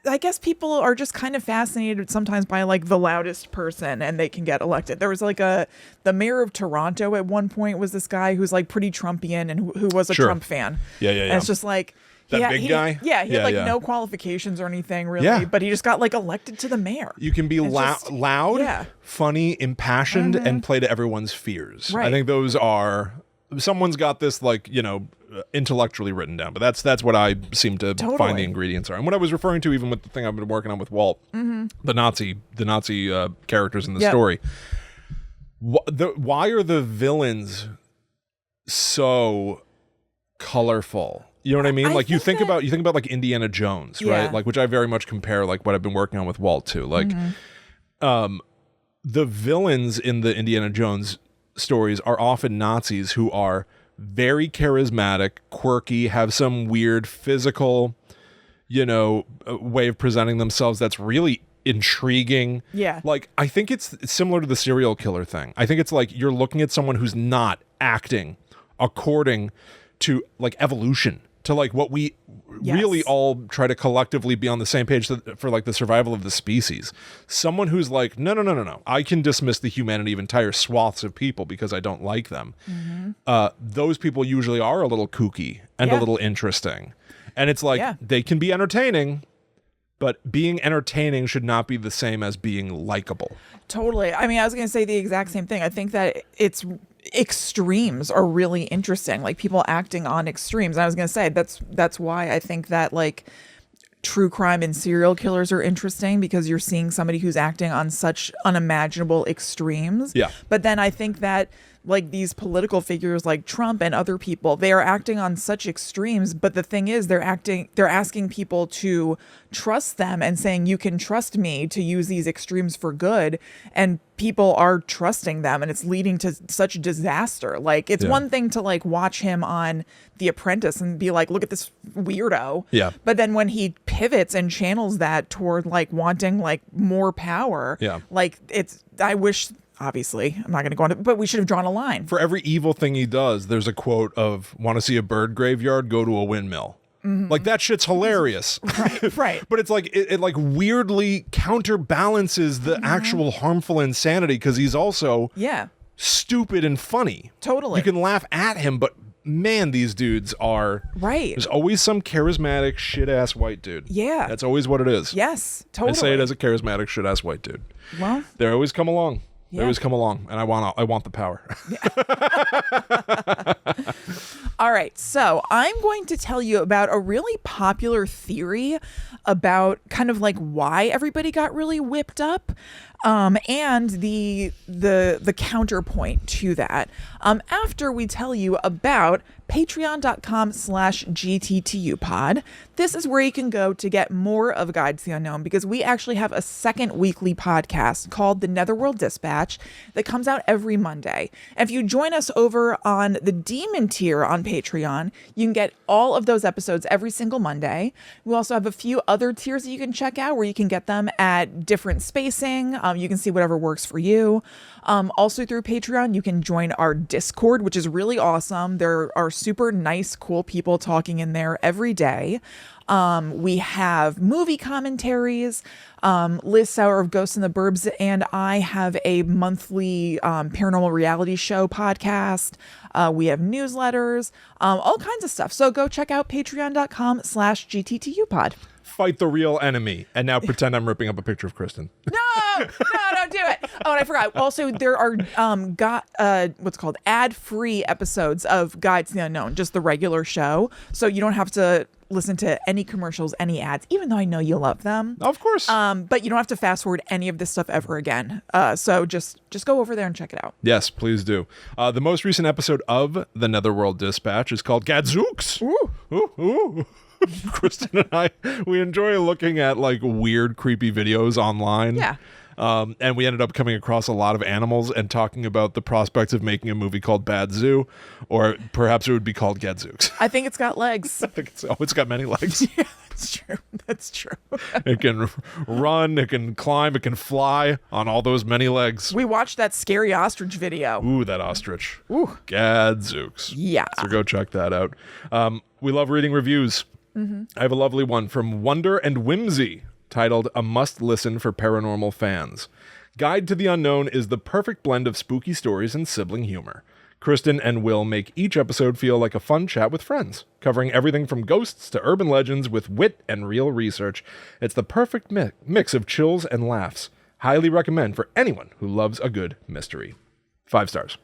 I guess people are just kind of fascinated sometimes by like the loudest person and they can get elected. There was like the mayor of Toronto at one point was this guy who's like pretty Trumpian and who was a Sure. Trump fan. Yeah. And it's just like That big guy? Yeah, he had Yeah. no qualifications or anything really, Yeah. but he just got like elected to the mayor. You can be just- loud, yeah. funny, impassioned, and play to everyone's fears. Right. I think those are. Someone's got this intellectually written down, but that's what I seem to find Totally. the ingredients are. And what I was referring to, even with the thing I've been working on with Walt, the Nazi characters in the Yep. story. Why are the villains so colorful? You know what I mean? I Like you think think that- about like Indiana Jones, Yeah. right? Like which I very much compare like what I've been working on with Walt to. Like the villains in the Indiana Jones stories are often Nazis who are very charismatic, quirky, have some weird physical, way of presenting themselves that's really intriguing. Yeah. Like I think it's similar to the serial killer thing. I think it's like you're looking at someone who's not acting according to like evolution, to like what we really Yes. all try to collectively be on the same page for like the survival of the species. Someone who's like, no. I can dismiss the humanity of entire swaths of people because I don't like them. Those people usually are a little kooky and a Yeah. little interesting. And it's like, Yeah. they can be entertaining, but being entertaining should not be the same as being likable. Totally. I mean, I was going to say the exact same thing. I think that extremes are really interesting, like people acting on extremes. And I was going to say that's why I think that like true crime and serial killers are interesting, because you're seeing somebody who's acting on such unimaginable extremes. Yeah. But then I think that like these political figures like Trump and other people, they are acting on such extremes. But the thing is, they're asking people to trust them and saying, you can trust me to use these extremes for good. And people are trusting them, and it's leading to such disaster. Like it's Yeah. one thing to like watch him on The Apprentice and be like, look at this weirdo. Yeah. But then when he pivots and channels that toward like wanting like more power, Yeah. like I wish, obviously, I'm not going to go on it, but we should have drawn a line. For every evil thing he does, there's a quote of, want to see a bird graveyard? Go to a windmill. Like that shit's hilarious. Right. But it's like, it like weirdly counterbalances the actual harmful insanity, because he's also Yeah, stupid and funny. Totally. You can laugh at him, but man, these dudes are... right. There's always some charismatic shit-ass white dude. Yeah. That's always what it is. Yes, totally. I say it as a charismatic shit-ass white dude. Well, They always come along. They Yeah. always come along, and I want the power. all right. So I'm going to tell you about a really popular theory about kind of like why everybody got really whipped up, and the counterpoint to that. After we tell you about patreon.com/gttupod. This is where you can go to get more of Guide to the Unknown, because we actually have a second weekly podcast called The Netherworld Dispatch that comes out every Monday. And if you join us over on the Demon tier on Patreon, you can get all of those episodes every single Monday. We also have a few other tiers that you can check out where you can get them at different spacing. You can see whatever works for you. Also through Patreon, you can join our Discord, which is really awesome. There are super nice, cool people talking in there every day. We have movie commentaries. Liz Sauer of Ghosts in the Burbs and I have a monthly paranormal reality show podcast. We have newsletters, all kinds of stuff. So go check out patreon.com/GTTUpod. Fight the real enemy. And now pretend I'm ripping up a picture of Kristen. No, don't do it. Oh, and I forgot. Also, there are what's called ad-free episodes of Guide to the Unknown, just the regular show. So you don't have to listen to any commercials, any ads, even though I know you love them. Of course. But you don't have to fast forward any of this stuff ever again. So just go over there and check it out. Yes, please do. The most recent episode of The Netherworld Dispatch is called Gadzooks. Ooh. Ooh, ooh. Kristen and I, we enjoy looking at like weird, creepy videos online. Yeah. And we ended up coming across a lot of animals and talking about the prospects of making a movie called Bad Zoo, or perhaps it would be called Gadzooks. I think it's got legs. I think it's got many legs. Yeah, that's true. That's true. It can run, it can climb, it can fly on all those many legs. We watched that scary ostrich video. Ooh, that ostrich. Ooh. Gadzooks. Yeah. So go check that out. We love reading reviews. Mm-hmm. I have a lovely one from Wonder and Whimsy titled A Must Listen for Paranormal Fans. Guide to the Unknown is the perfect blend of spooky stories and sibling humor. Kristen and Will make each episode feel like a fun chat with friends, covering everything from ghosts to urban legends with wit and real research. It's the perfect mix of chills and laughs. Highly recommend for anyone who loves a good mystery. 5 stars.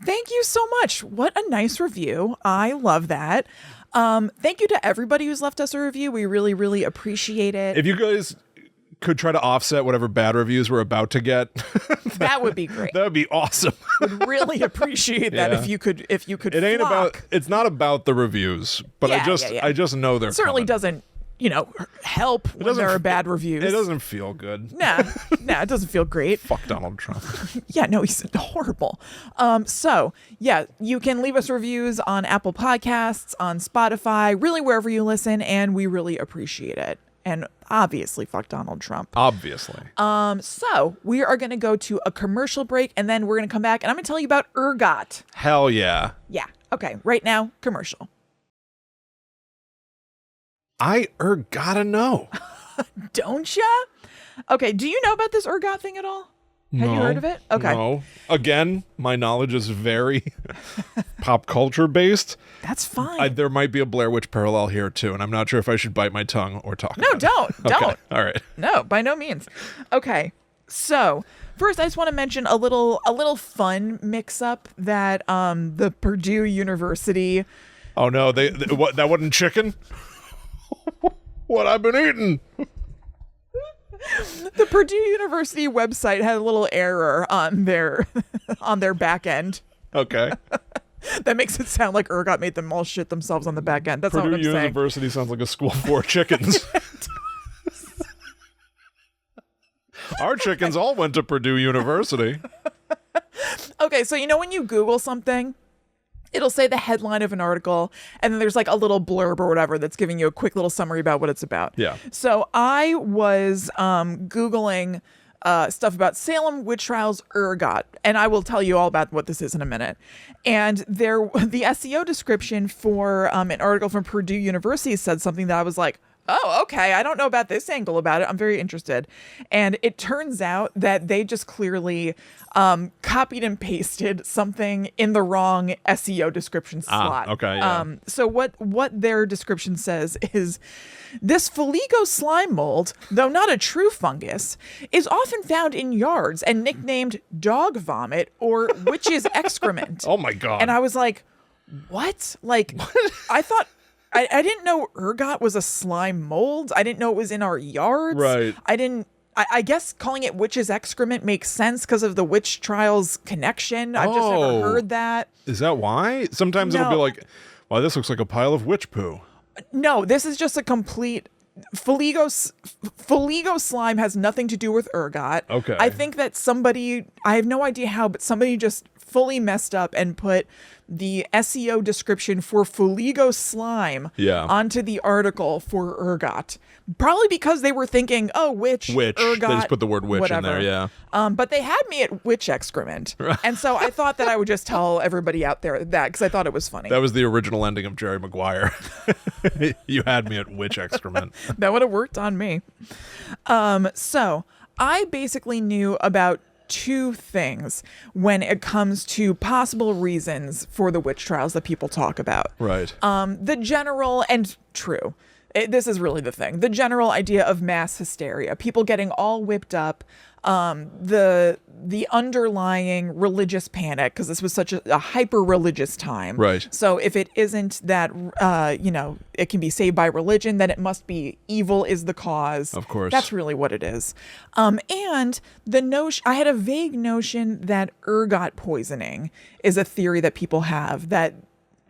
Thank you so much. What a nice review. I love that. Thank you to everybody who's left us a review. We really, really appreciate it. If you guys could try to offset whatever bad reviews we're about to get, that would be great. That would be awesome. Would really appreciate that. Yeah. if you could It ain't it's not about the reviews, but Yeah, I just know they're it certainly coming. doesn't, help when there are bad reviews. It doesn't feel good. Nah, it doesn't feel great. Fuck Donald Trump. Yeah, no, he's horrible. So yeah, you can leave us reviews on Apple Podcasts, on Spotify, really wherever you listen, and we really appreciate it. And obviously, fuck Donald Trump. Obviously. So we are going to go to a commercial break, and then we're going to come back, and I'm going to tell you about ergot. Hell yeah. Yeah. Okay. Right now, commercial. I gotta know. Don't ya? Okay. Do you know about this ergot thing at all? Have you heard of it? Okay. No. Again, my knowledge is very pop culture based. That's fine. There might be a Blair Witch parallel here too, and I'm not sure if I should bite my tongue or talk. No, about it. don't. Okay. All right. No, by no means. Okay. So first, I just want to mention a little fun mix-up that the Purdue University. Oh no, what? That wasn't chicken. What I've been eating. The Purdue University website had a little error on their back end. Okay. That makes it sound like ergot made them all shit themselves on the back end. That's not what I'm Purdue saying. University sounds like a school for chickens. Our chickens all went to Purdue University. Okay, so when you Google something, it'll say the headline of an article, and then there's like a little blurb or whatever that's giving you a quick little summary about what it's about. Yeah. So I was Googling stuff about Salem Witch Trials ergot, and I will tell you all about what this is in a minute. And the SEO description for an article from Purdue University said something that I was like, oh, okay, I don't know about this angle about it. I'm very interested. And it turns out that they just clearly copied and pasted something in the wrong SEO description slot. Okay, yeah. So what their description says is, this Foligo slime mold, though not a true fungus, is often found in yards and nicknamed dog vomit or witch's excrement. Oh my God. And I was like, what? Like, I thought... I didn't know ergot was a slime mold. I didn't know it was in our yards. Right. I guess calling it witch's excrement makes sense because of the witch trials connection. I've just never heard that. Is that why? Sometimes it'll be like, wow, this looks like a pile of witch poo. No, this is just a complete... Foligo slime has nothing to do with ergot. Okay. I think that somebody, I have no idea how, but somebody just fully messed up and put the SEO description for Fuligo slime onto the article for ergot. Probably because they were thinking, oh, witch, witch. ergot, They just put the word witch whatever. in there, yeah. But they had me at witch excrement. And so I thought that I would just tell everybody out there that because I thought it was funny. That was the original ending of Jerry Maguire. You had me at witch excrement. That would have worked on me. So I basically knew about two things when it comes to possible reasons for the witch trials that people talk about. Right. The general and true. This is really the thing. The general idea of mass hysteria, people getting all whipped up, the underlying religious panic, because this was such a hyper-religious time. Right. So if it isn't that, it can be saved by religion, then it must be evil is the cause. Of course. That's really what it is. And the notion, I had a vague notion that ergot poisoning is a theory that people have, that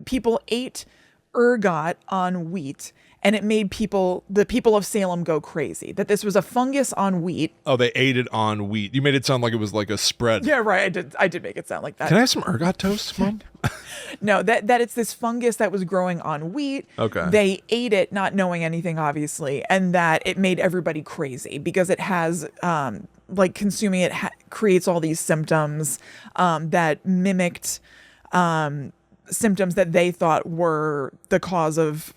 people ate ergot on wheat and it made the people of Salem go crazy, that this was a fungus on wheat. Oh, they ate it on wheat. You made it sound like it was like a spread. Yeah, right. I did make it sound like that. Can I have some ergot toast, Mom? No, that it's this fungus that was growing on wheat. Okay. They ate it not knowing anything, obviously, and that it made everybody crazy because it has, consuming it creates all these symptoms that mimicked symptoms that they thought were the cause of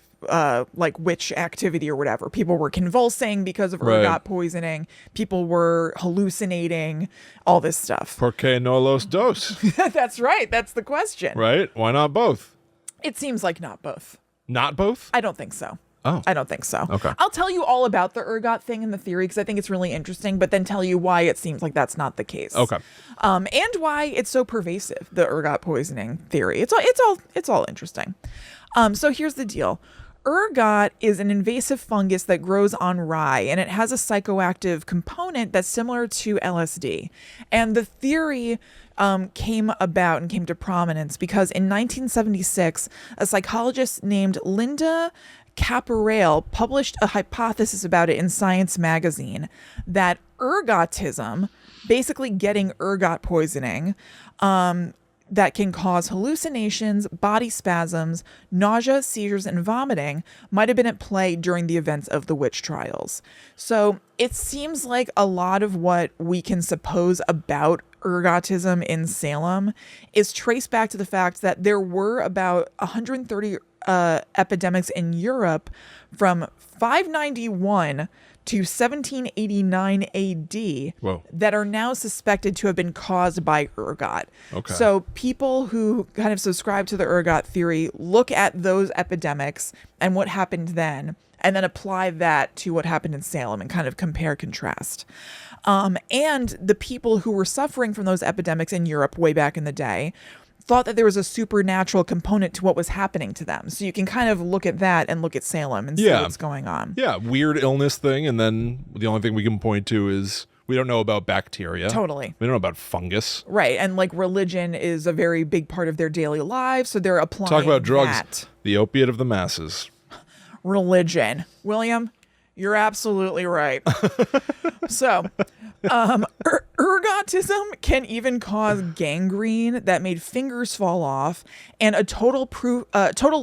witch activity or whatever. People were convulsing because of ergot poisoning. People were hallucinating, all this stuff. ¿Por qué no los dos? That's right. That's the question. Right? Why not both? It seems like not both. Not both? I don't think so. Oh. I don't think so. Okay. I'll tell you all about the ergot thing and the theory because I think it's really interesting, but then tell you why it seems like that's not the case. Okay. And why it's so pervasive, the ergot poisoning theory. It's all interesting. So here's the deal. Ergot is an invasive fungus that grows on rye, and it has a psychoactive component that's similar to LSD. And the theory came about and came to prominence because in 1976, a psychologist named Linda Caporael published a hypothesis about it in Science magazine that ergotism, basically getting ergot poisoning, that can cause hallucinations, body spasms, nausea, seizures, and vomiting might have been at play during the events of the witch trials. So it seems like a lot of what we can suppose about ergotism in Salem is traced back to the fact that there were about 130 epidemics in Europe from 591 to 1789 AD Whoa. that are now suspected to have been caused by ergot. Okay. So people who kind of subscribe to the ergot theory look at those epidemics and what happened then, and then apply that to what happened in Salem and kind of compare contrast. And the people who were suffering from those epidemics in Europe way back in the day thought that there was a supernatural component to what was happening to them. So you can kind of look at that and look at Salem and see what's going on. Yeah, weird illness thing, and then the only thing we can point to is we don't know about bacteria. Totally. We don't know about fungus. Right, and religion is a very big part of their daily lives, so they're applying Talk about drugs, that. the opiate of the masses. Religion. William, you're absolutely right. So, ergotism can even cause gangrene that made fingers fall off and a total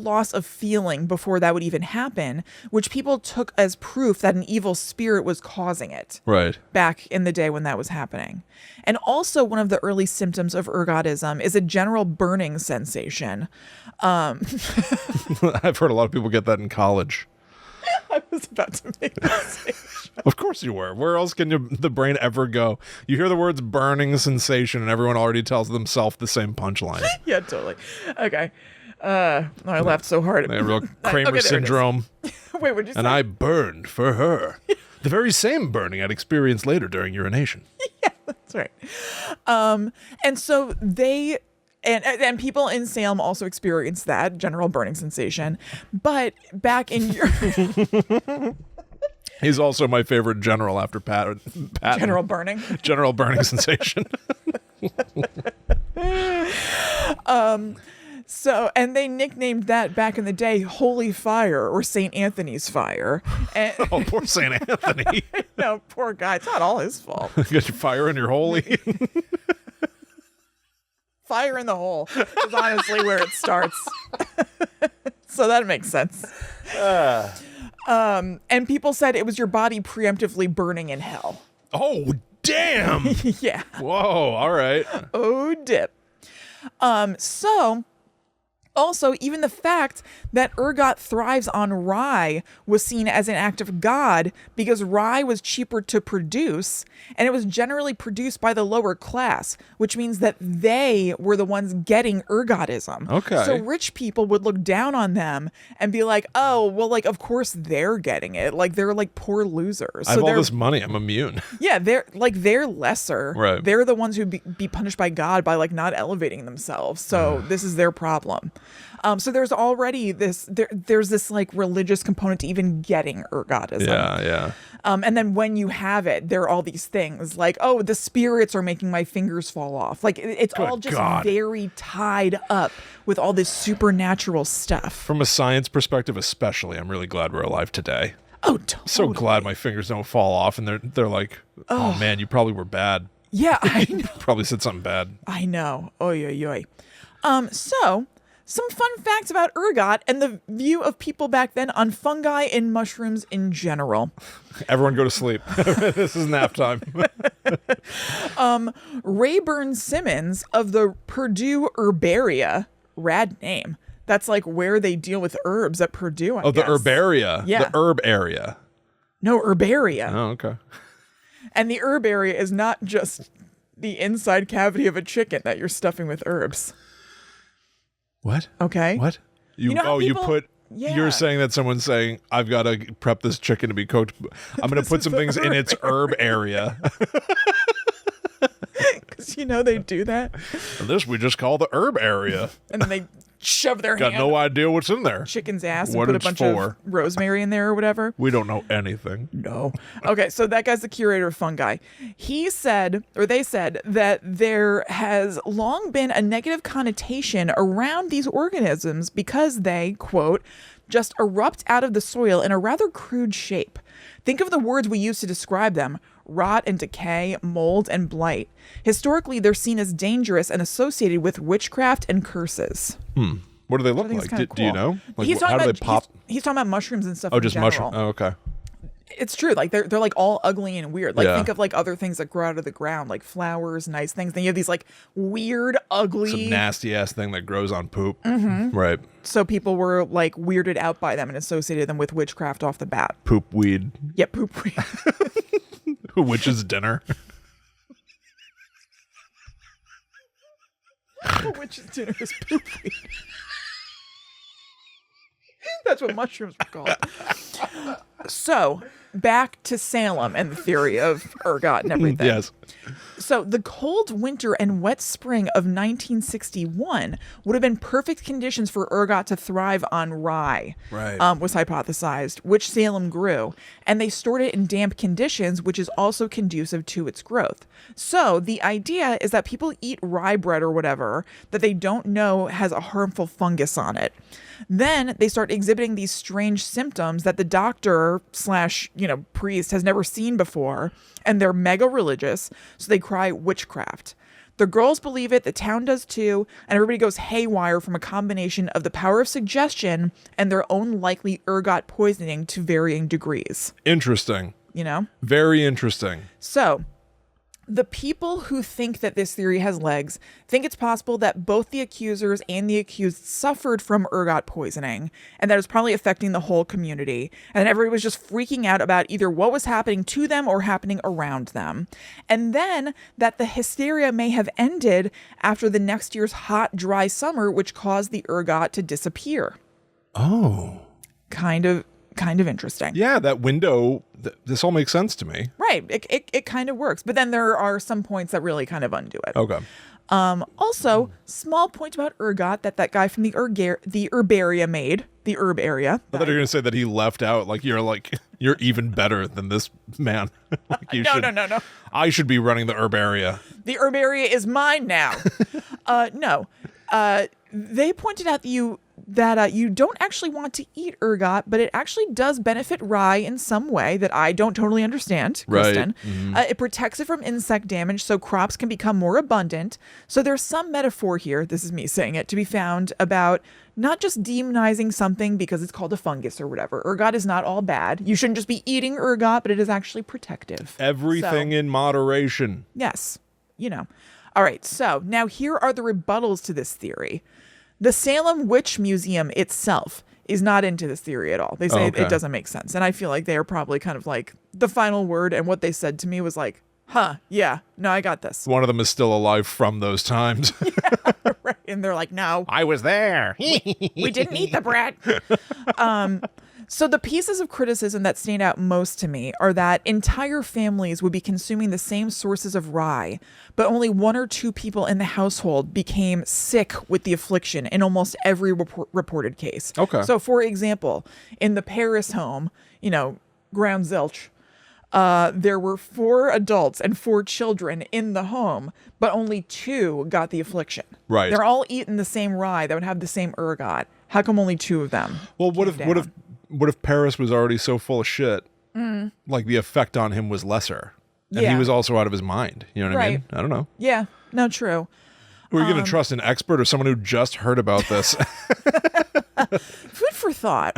loss of feeling before that would even happen, which people took as proof that an evil spirit was causing it. Right. Back in the day when that was happening. And also one of the early symptoms of ergotism is a general burning sensation. I've heard a lot of people get that in college. I was about to make that Of course you were. Where else can the brain ever go? You hear the words burning sensation and everyone already tells themselves the same punchline. Yeah, totally. Okay. I laughed so hard. A real Kramer syndrome. Wait, what'd you say? And I burned for her. The very same burning I'd experienced later during urination. Yeah, that's right. And so they... And people in Salem also experienced that general burning sensation. But back in Europe... He's also my favorite general after Patton. General burning? General burning sensation. So, and they nicknamed that back in the day Holy Fire or St. Anthony's Fire. And, Oh, poor St. Anthony. no, poor guy. It's not all his fault. Get your fire and your holy. Fire in the hole is honestly where it starts. So that makes sense. And people said it was your body preemptively burning in hell. Oh, damn. Yeah. Whoa. All right. Oh, dip. So also, even the fact that ergot thrives on rye was seen as an act of God because rye was cheaper to produce, and it was generally produced by the lower class, which means that they were the ones getting ergotism. Okay. So rich people would look down on them and be like, oh, well, like, of course they're getting it. Like, they're like poor losers. I have all this money. I'm immune. Yeah, they're lesser. Right. They're the ones who be punished by God by like not elevating themselves. So this is their problem. So there's already there's this like religious component to even getting ergotism. Yeah. And then when you have it, there are all these things like, oh, the spirits are making my fingers fall off. Like it's all just very tied up with all this supernatural stuff. From a science perspective, especially, I'm really glad we're alive today. Oh, totally. So glad my fingers don't fall off, and they're like, oh man, you probably were bad. Yeah, I know. Probably said something bad. I know. Oy, oy, oy. So some fun facts about ergot and the view of people back then on fungi and mushrooms in general. Everyone go to sleep. This is nap time. Rayburn Simmons of the Purdue Herbaria, rad name. That's like where they deal with herbs at Purdue, I guess. The herbaria. Yeah. The herb area. No, herbaria. Oh, okay. And the herb area is not just the inside cavity of a chicken that you're stuffing with herbs. What? Okay. What? You know how people- Yeah. You're saying that someone's saying, I've got to prep this chicken to be cooked. I'm going to put some things in its herb area. Because they do that. This we just call the herb area. And then they shove their Got hand no up idea what's in there. chicken's ass and What put a it's bunch for. of rosemary in there or whatever. We don't know anything. No. Okay, so that guy's the curator of fungi. They said that there has long been a negative connotation around these organisms because they, quote, just erupt out of the soil in a rather crude shape. Think of the words we use to describe them: rot and decay, mold and blight. Historically, they're seen as dangerous and associated with witchcraft and curses. What do they look I think it's like? kinda Do you cool. know? Like, He's talking how do about, they pop? He's talking about mushrooms and stuff. Oh, in just general. mushroom. Oh, okay. It's true. Like they're like all ugly and weird. Like Yeah. think of like other things that grow out of the ground, like flowers, nice things. Then you have these like weird, ugly. Some nasty ass thing that grows on poop. Mm-hmm. Right. So people were like weirded out by them and associated them with witchcraft off the bat. Poop weed. Yeah, poop weed. Witch's dinner. Witch's dinner is poop weed. That's what mushrooms were called. So, back to Salem and the theory of ergot and everything. Yes. So, the cold winter and wet spring of 1961 would have been perfect conditions for ergot to thrive on rye, Right. was hypothesized, which Salem grew. And they stored it in damp conditions, which is also conducive to its growth. So, the idea is that people eat rye bread or whatever that they don't know has a harmful fungus on it. Then they start exhibiting these strange symptoms that the doctor / priest has never seen before, and they're mega religious, so they cry witchcraft. The girls believe it, the town does too, and everybody goes haywire from a combination of the power of suggestion and their own likely ergot poisoning to varying degrees. Interesting. Very interesting. So, the people who think that this theory has legs think it's possible that both the accusers and the accused suffered from ergot poisoning, and that it's probably affecting the whole community. And everybody was just freaking out about either what was happening to them or happening around them. And then that the hysteria may have ended after the next year's hot, dry summer, which caused the ergot to disappear. Oh. Kind of interesting. Yeah, that window, this all makes sense to me. Right. It kind of works. But then there are some points that really kind of undo it. Okay. Also, small point about ergot that guy from the herbaria made, the herb area. I thought you were going to say that he left out, you're even better than this man. No. I should be running the herb area. The herbaria is mine now. No. They pointed out that that you don't actually want to eat ergot, but it actually does benefit rye in some way that I don't totally understand, Kristen. Right. It protects it from insect damage so crops can become more abundant. So there's some metaphor here, this is me saying it, to be found about not just demonizing something because it's called a fungus or whatever. Ergot is not all bad. You shouldn't just be eating ergot, but it is actually protective. Everything in moderation. Yes. All right, so now here are the rebuttals to this theory. The Salem Witch Museum itself is not into this theory at all. They say it doesn't make sense. And I feel like they are probably kind of like the final word. And what they said to me was like, yeah, no, I got this. One of them is still alive from those times. Yeah, right. And they're like, no. I was there. We didn't eat the bread. So the pieces of criticism that stand out most to me are that entire families would be consuming the same sources of rye, but only 1 or 2 people in the household became sick with the affliction in almost every reported case. Okay. So for example, in the Paris home, ground zilch, there were 4 adults and 4 children in the home, but only 2 got the affliction. Right. They're all eating the same rye that would have the same ergot. How come only 2 of them? Well, what if Paris was already so full of shit? Like the effect on him was lesser, and he was also out of his mind. You know what I mean? I don't know. Yeah. No, true. Were you going to trust an expert or someone who just heard about this? Food for thought.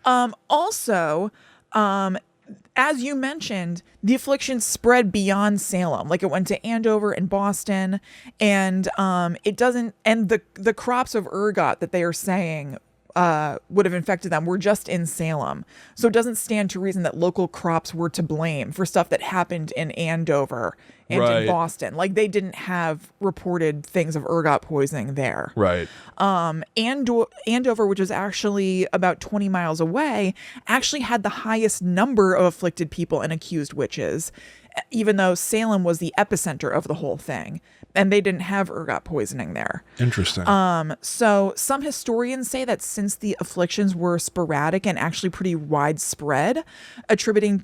Also, as you mentioned, the affliction spread beyond Salem. Like it went to Andover and Boston, and it doesn't. And the crops of ergot that they are saying would have infected them were just in Salem. So it doesn't stand to reason that local crops were to blame for stuff that happened in Andover and in Boston. Like they didn't have reported things of ergot poisoning there. Right. Andover, which was actually about 20 miles away, actually had the highest number of afflicted people and accused witches, even though Salem was the epicenter of the whole thing. And they didn't have ergot poisoning there. Interesting. So some historians say that since the afflictions were sporadic and actually pretty widespread, attributing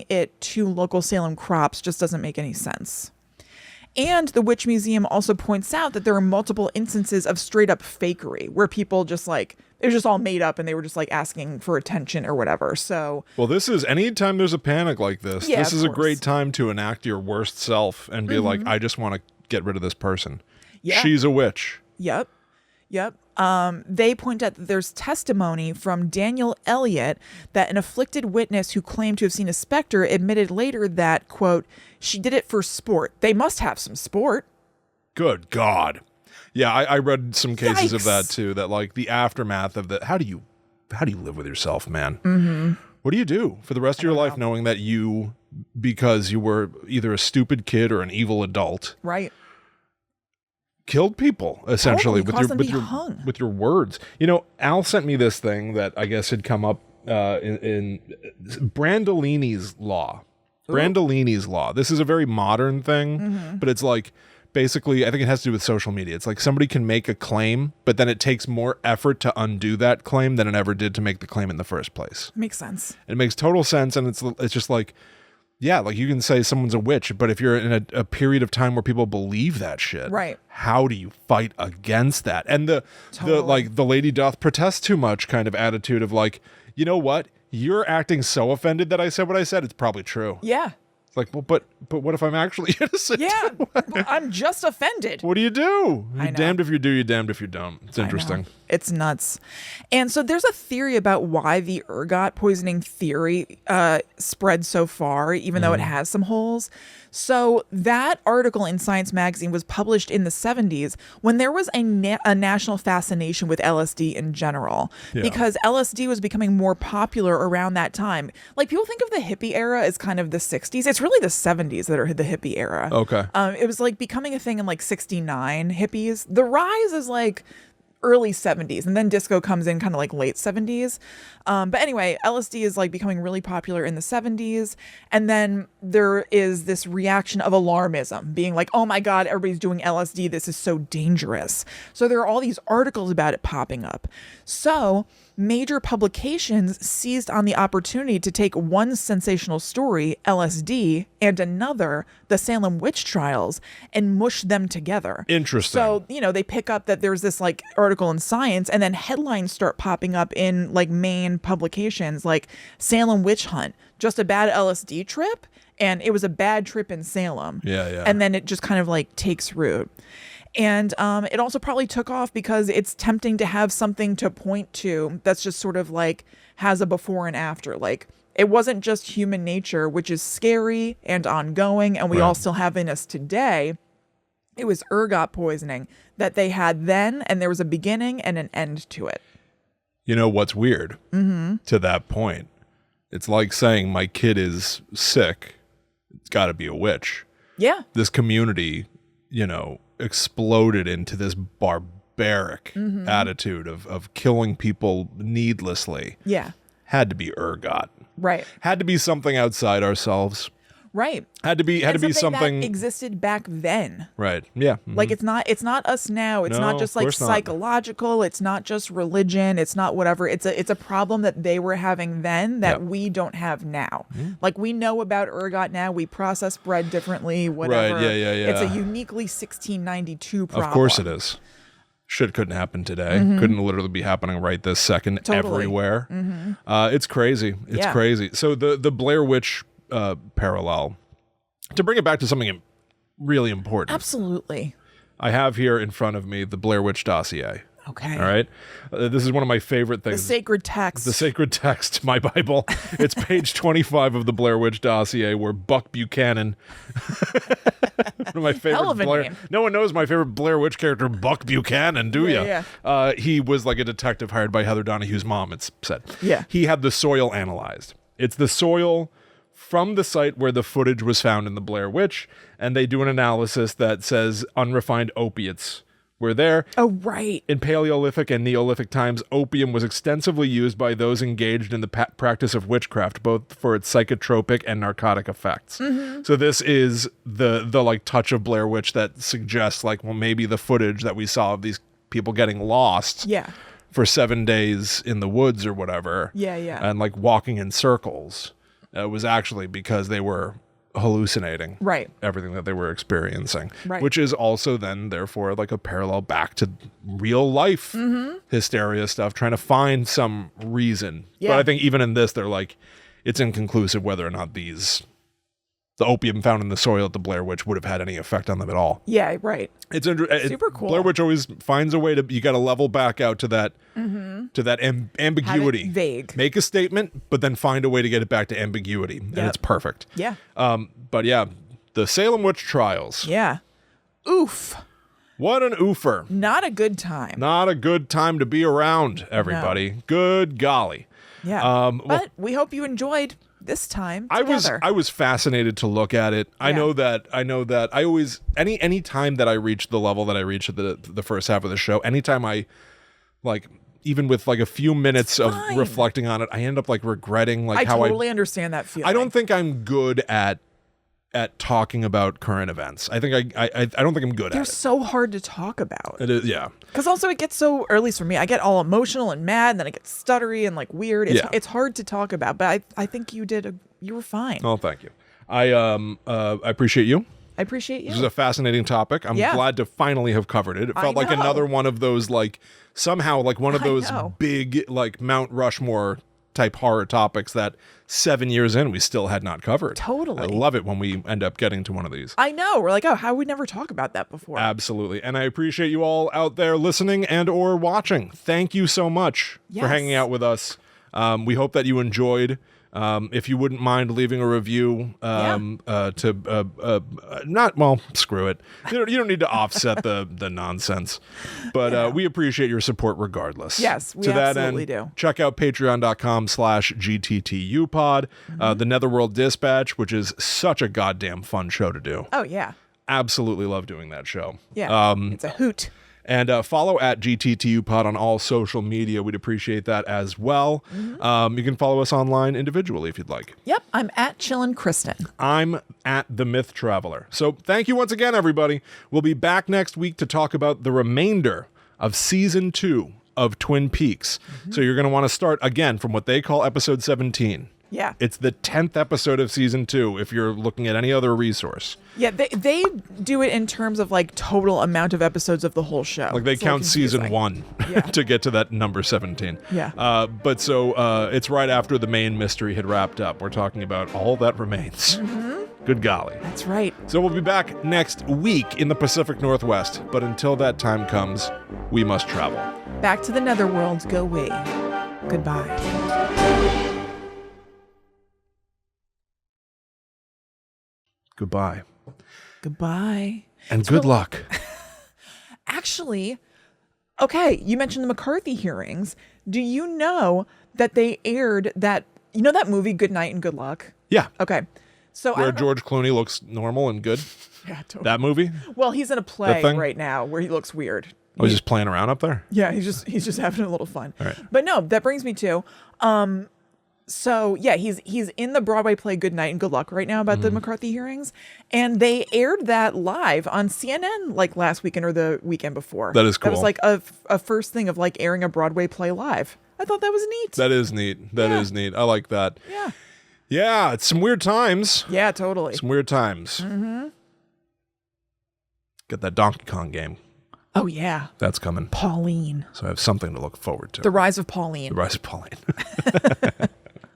it to local Salem crops just doesn't make any sense. And the Witch Museum also points out that there are multiple instances of straight up fakery where people just like, it was just all made up and they were just like asking for attention or whatever. So, well, this is anytime there's a panic like this, this is a great time to enact your worst self and be like, I just want to get rid of this person. Yeah. She's a witch. Yep. They point out that there's testimony from Daniel Elliott that an afflicted witness who claimed to have seen a specter admitted later that, quote, she did it for sport. They must have some sport. Good God. Yeah, I read some cases of that too, that like the aftermath of the, how do you live with yourself, man? Mm-hmm. What do you do for the rest of your life knowing that you, because you were either a stupid kid or an evil adult, right, killed people essentially with your words. Al sent me this thing that I guess had come up in Brandolini's law. Ooh. Brandolini's law. This is a very modern thing, but it's like basically I think it has to do with social media. It's like somebody can make a claim, but then it takes more effort to undo that claim than it ever did to make the claim in the first place. Makes sense. It makes total sense, and it's just like, yeah, like you can say someone's a witch, but if you're in a period of time where people believe that shit, right, how do you fight against that? And the lady doth protest too much kind of attitude of like, you know what? You're acting so offended that I said what I said. It's probably true. Yeah. It's like, well, but what if I'm actually innocent? Yeah, I'm just offended. What do? You're damned if you do, you're damned if you don't. It's interesting. It's nuts. And so there's a theory about why the ergot poisoning theory spread so far, even though it has some holes. So that article in Science Magazine was published in the 70s when there was a national fascination with LSD in general, because LSD was becoming more popular around that time. Like people think of the hippie era as kind of the 60s. It's really the 70s that are the hippie era. Okay. It was like becoming a thing in like 69, hippies. The rise is like early 70s, and then disco comes in kind of like late 70s. But anyway, LSD is like becoming really popular in the 70s, and then there is this reaction of alarmism, being like, oh my God, everybody's doing LSD, this is so dangerous. So there are all these articles about it popping up. So major publications seized on the opportunity to take one sensational story, LSD, and another, the Salem Witch Trials, and mush them together. Interesting. So, they pick up that there's this like, or article in Science, and then headlines start popping up in like main publications like Salem Witch Hunt, just a bad LSD trip. And it was a bad trip in Salem. Yeah. And then it just kind of like takes root. And it also probably took off because it's tempting to have something to point to that's just sort of like has a before and after. Like, it wasn't just human nature, which is scary and ongoing, and we all still have in us today. It was ergot poisoning that they had then, and there was a beginning and an end to it. You know what's weird to that point? It's like saying my kid is sick. It's got to be a witch. Yeah. This community, exploded into this barbaric attitude of killing people needlessly. Yeah. Had to be ergot. Right. Had to be something outside ourselves. Right. Had to be something that existed back then. Right. Yeah. Mm-hmm. Like, it's not us now. It's No, not just of like course not. psychological. It's not just religion. It's not whatever. It's a problem that they were having then that we don't have now. Like, we know about ergot now. We process bread differently, whatever. Right. Yeah. It's a uniquely 1692 problem. Of course it is. Shit couldn't happen today. Couldn't literally be happening right this second everywhere. It's crazy. It's crazy. So the Blair Witch parallel, to bring it back to something really important. Absolutely. I have here in front of me the Blair Witch dossier. Okay. All right. This is one of my favorite things. The sacred text. The sacred text, my Bible. It's page 25 of the Blair Witch dossier, where Buck Buchanan, one of my favorite Hell of a name. No one knows my favorite Blair Witch character, Buck Buchanan, do ya? Yeah. He was like a detective hired by Heather Donahue's mom, it's said. Yeah. He had the soil analyzed. It's the soil from the site where the footage was found in the Blair Witch, and they do an analysis that says unrefined opiates were there. Oh, right. In Paleolithic and Neolithic times, opium was extensively used by those engaged in the practice of witchcraft, both for its psychotropic and narcotic effects. So this is the like touch of Blair Witch that suggests like, well, maybe the footage that we saw of these people getting lost for 7 days in the woods or whatever, and like walking in circles, was actually because they were hallucinating everything that they were experiencing, which is also then therefore like a parallel back to real life hysteria stuff, trying to find some reason. But I think even in this, they're like, it's inconclusive whether or not the opium found in the soil at the Blair Witch would have had any effect on them at all. Yeah, right. It's super cool. Blair Witch always finds a way to, you got to level back out to that, to that ambiguity. Have it vague. Make a statement, but then find a way to get it back to ambiguity. And it's perfect. Yeah. But yeah, the Salem Witch Trials. Yeah. Oof. What an oofer. Not a good time. Not a good time to be around, everybody. No. Good golly. Yeah. But we hope you enjoyed this time together. I was fascinated to look at it. I know that I always any time that I reach the level that I reached at the first half of the show, anytime I like, even with like a few minutes of reflecting on it, I end up like regretting like how I totally understand that feeling. I don't think I'm good at talking about current events. I think I don't think I'm good at it. They're so hard to talk about. It is, yeah. Because also it gets so, or at least for me, I get all emotional and mad, and then I get stuttery and like weird. It's hard to talk about, but I think you were fine. Oh, thank you. I appreciate you. I appreciate you. This is a fascinating topic. I'm glad to finally have covered it. It felt like another one of those, like, somehow like one of those big like Mount Rushmore type horror topics that 7 years in we still had not covered. Totally. I love it when we end up getting to one of these. I know. We're like, oh, how would we never talk about that before? Absolutely. And I appreciate you all out there listening and or watching. Thank you so much for hanging out with us. We hope that you enjoyed. If you wouldn't mind leaving a review, screw it. You don't need to offset the nonsense, but we appreciate your support regardless. Yes, we absolutely do. Check out patreon.com/GTTUpod, the Netherworld Dispatch, which is such a goddamn fun show to do. Oh yeah. Absolutely love doing that show. Yeah. It's a hoot. And follow at GTTUpod on all social media. We'd appreciate that as well. You can follow us online individually if you'd like. Yep, I'm at Chillin' Kristen. I'm at The Myth Traveler. So thank you once again, everybody. We'll be back next week to talk about the remainder of Season 2 of Twin Peaks. So you're going to want to start again from what they call Episode 17. Yeah. It's the 10th episode of season 2 if you're looking at any other resource. Yeah, they do it in terms of like total amount of episodes of the whole show. Like they It's a little count season confusing. 1 Yeah. to get to that number 17. Yeah. But so it's right after the main mystery had wrapped up. We're talking about All That Remains. Good golly. That's right. So we'll be back next week in the Pacific Northwest. But until that time comes, we must travel. Back to the netherworld, go we. Goodbye. Goodbye. Goodbye. And good luck. Actually, okay, you mentioned the McCarthy hearings. Do you know that they aired that, that movie, Good Night and Good Luck? Yeah. Okay. So Where George Clooney looks normal and good. Yeah, totally. That movie? Well, he's in a play thing? right now where he looks weird. Oh, he's just playing around up there? Yeah, he's just having a little fun. All right. But no, that brings me to so yeah, he's in the Broadway play Good Night and Good Luck right now about the McCarthy hearings, and they aired that live on CNN like last weekend or the weekend before. That is cool. That was like a first thing of like airing a Broadway play live. I thought that was neat. That is neat. That is neat. I like that. Yeah. Yeah, it's some weird times. Yeah, totally. Some weird times. Get that Donkey Kong game. Oh yeah. That's coming. Pauline. So I have something to look forward to. The Rise of Pauline. The Rise of Pauline.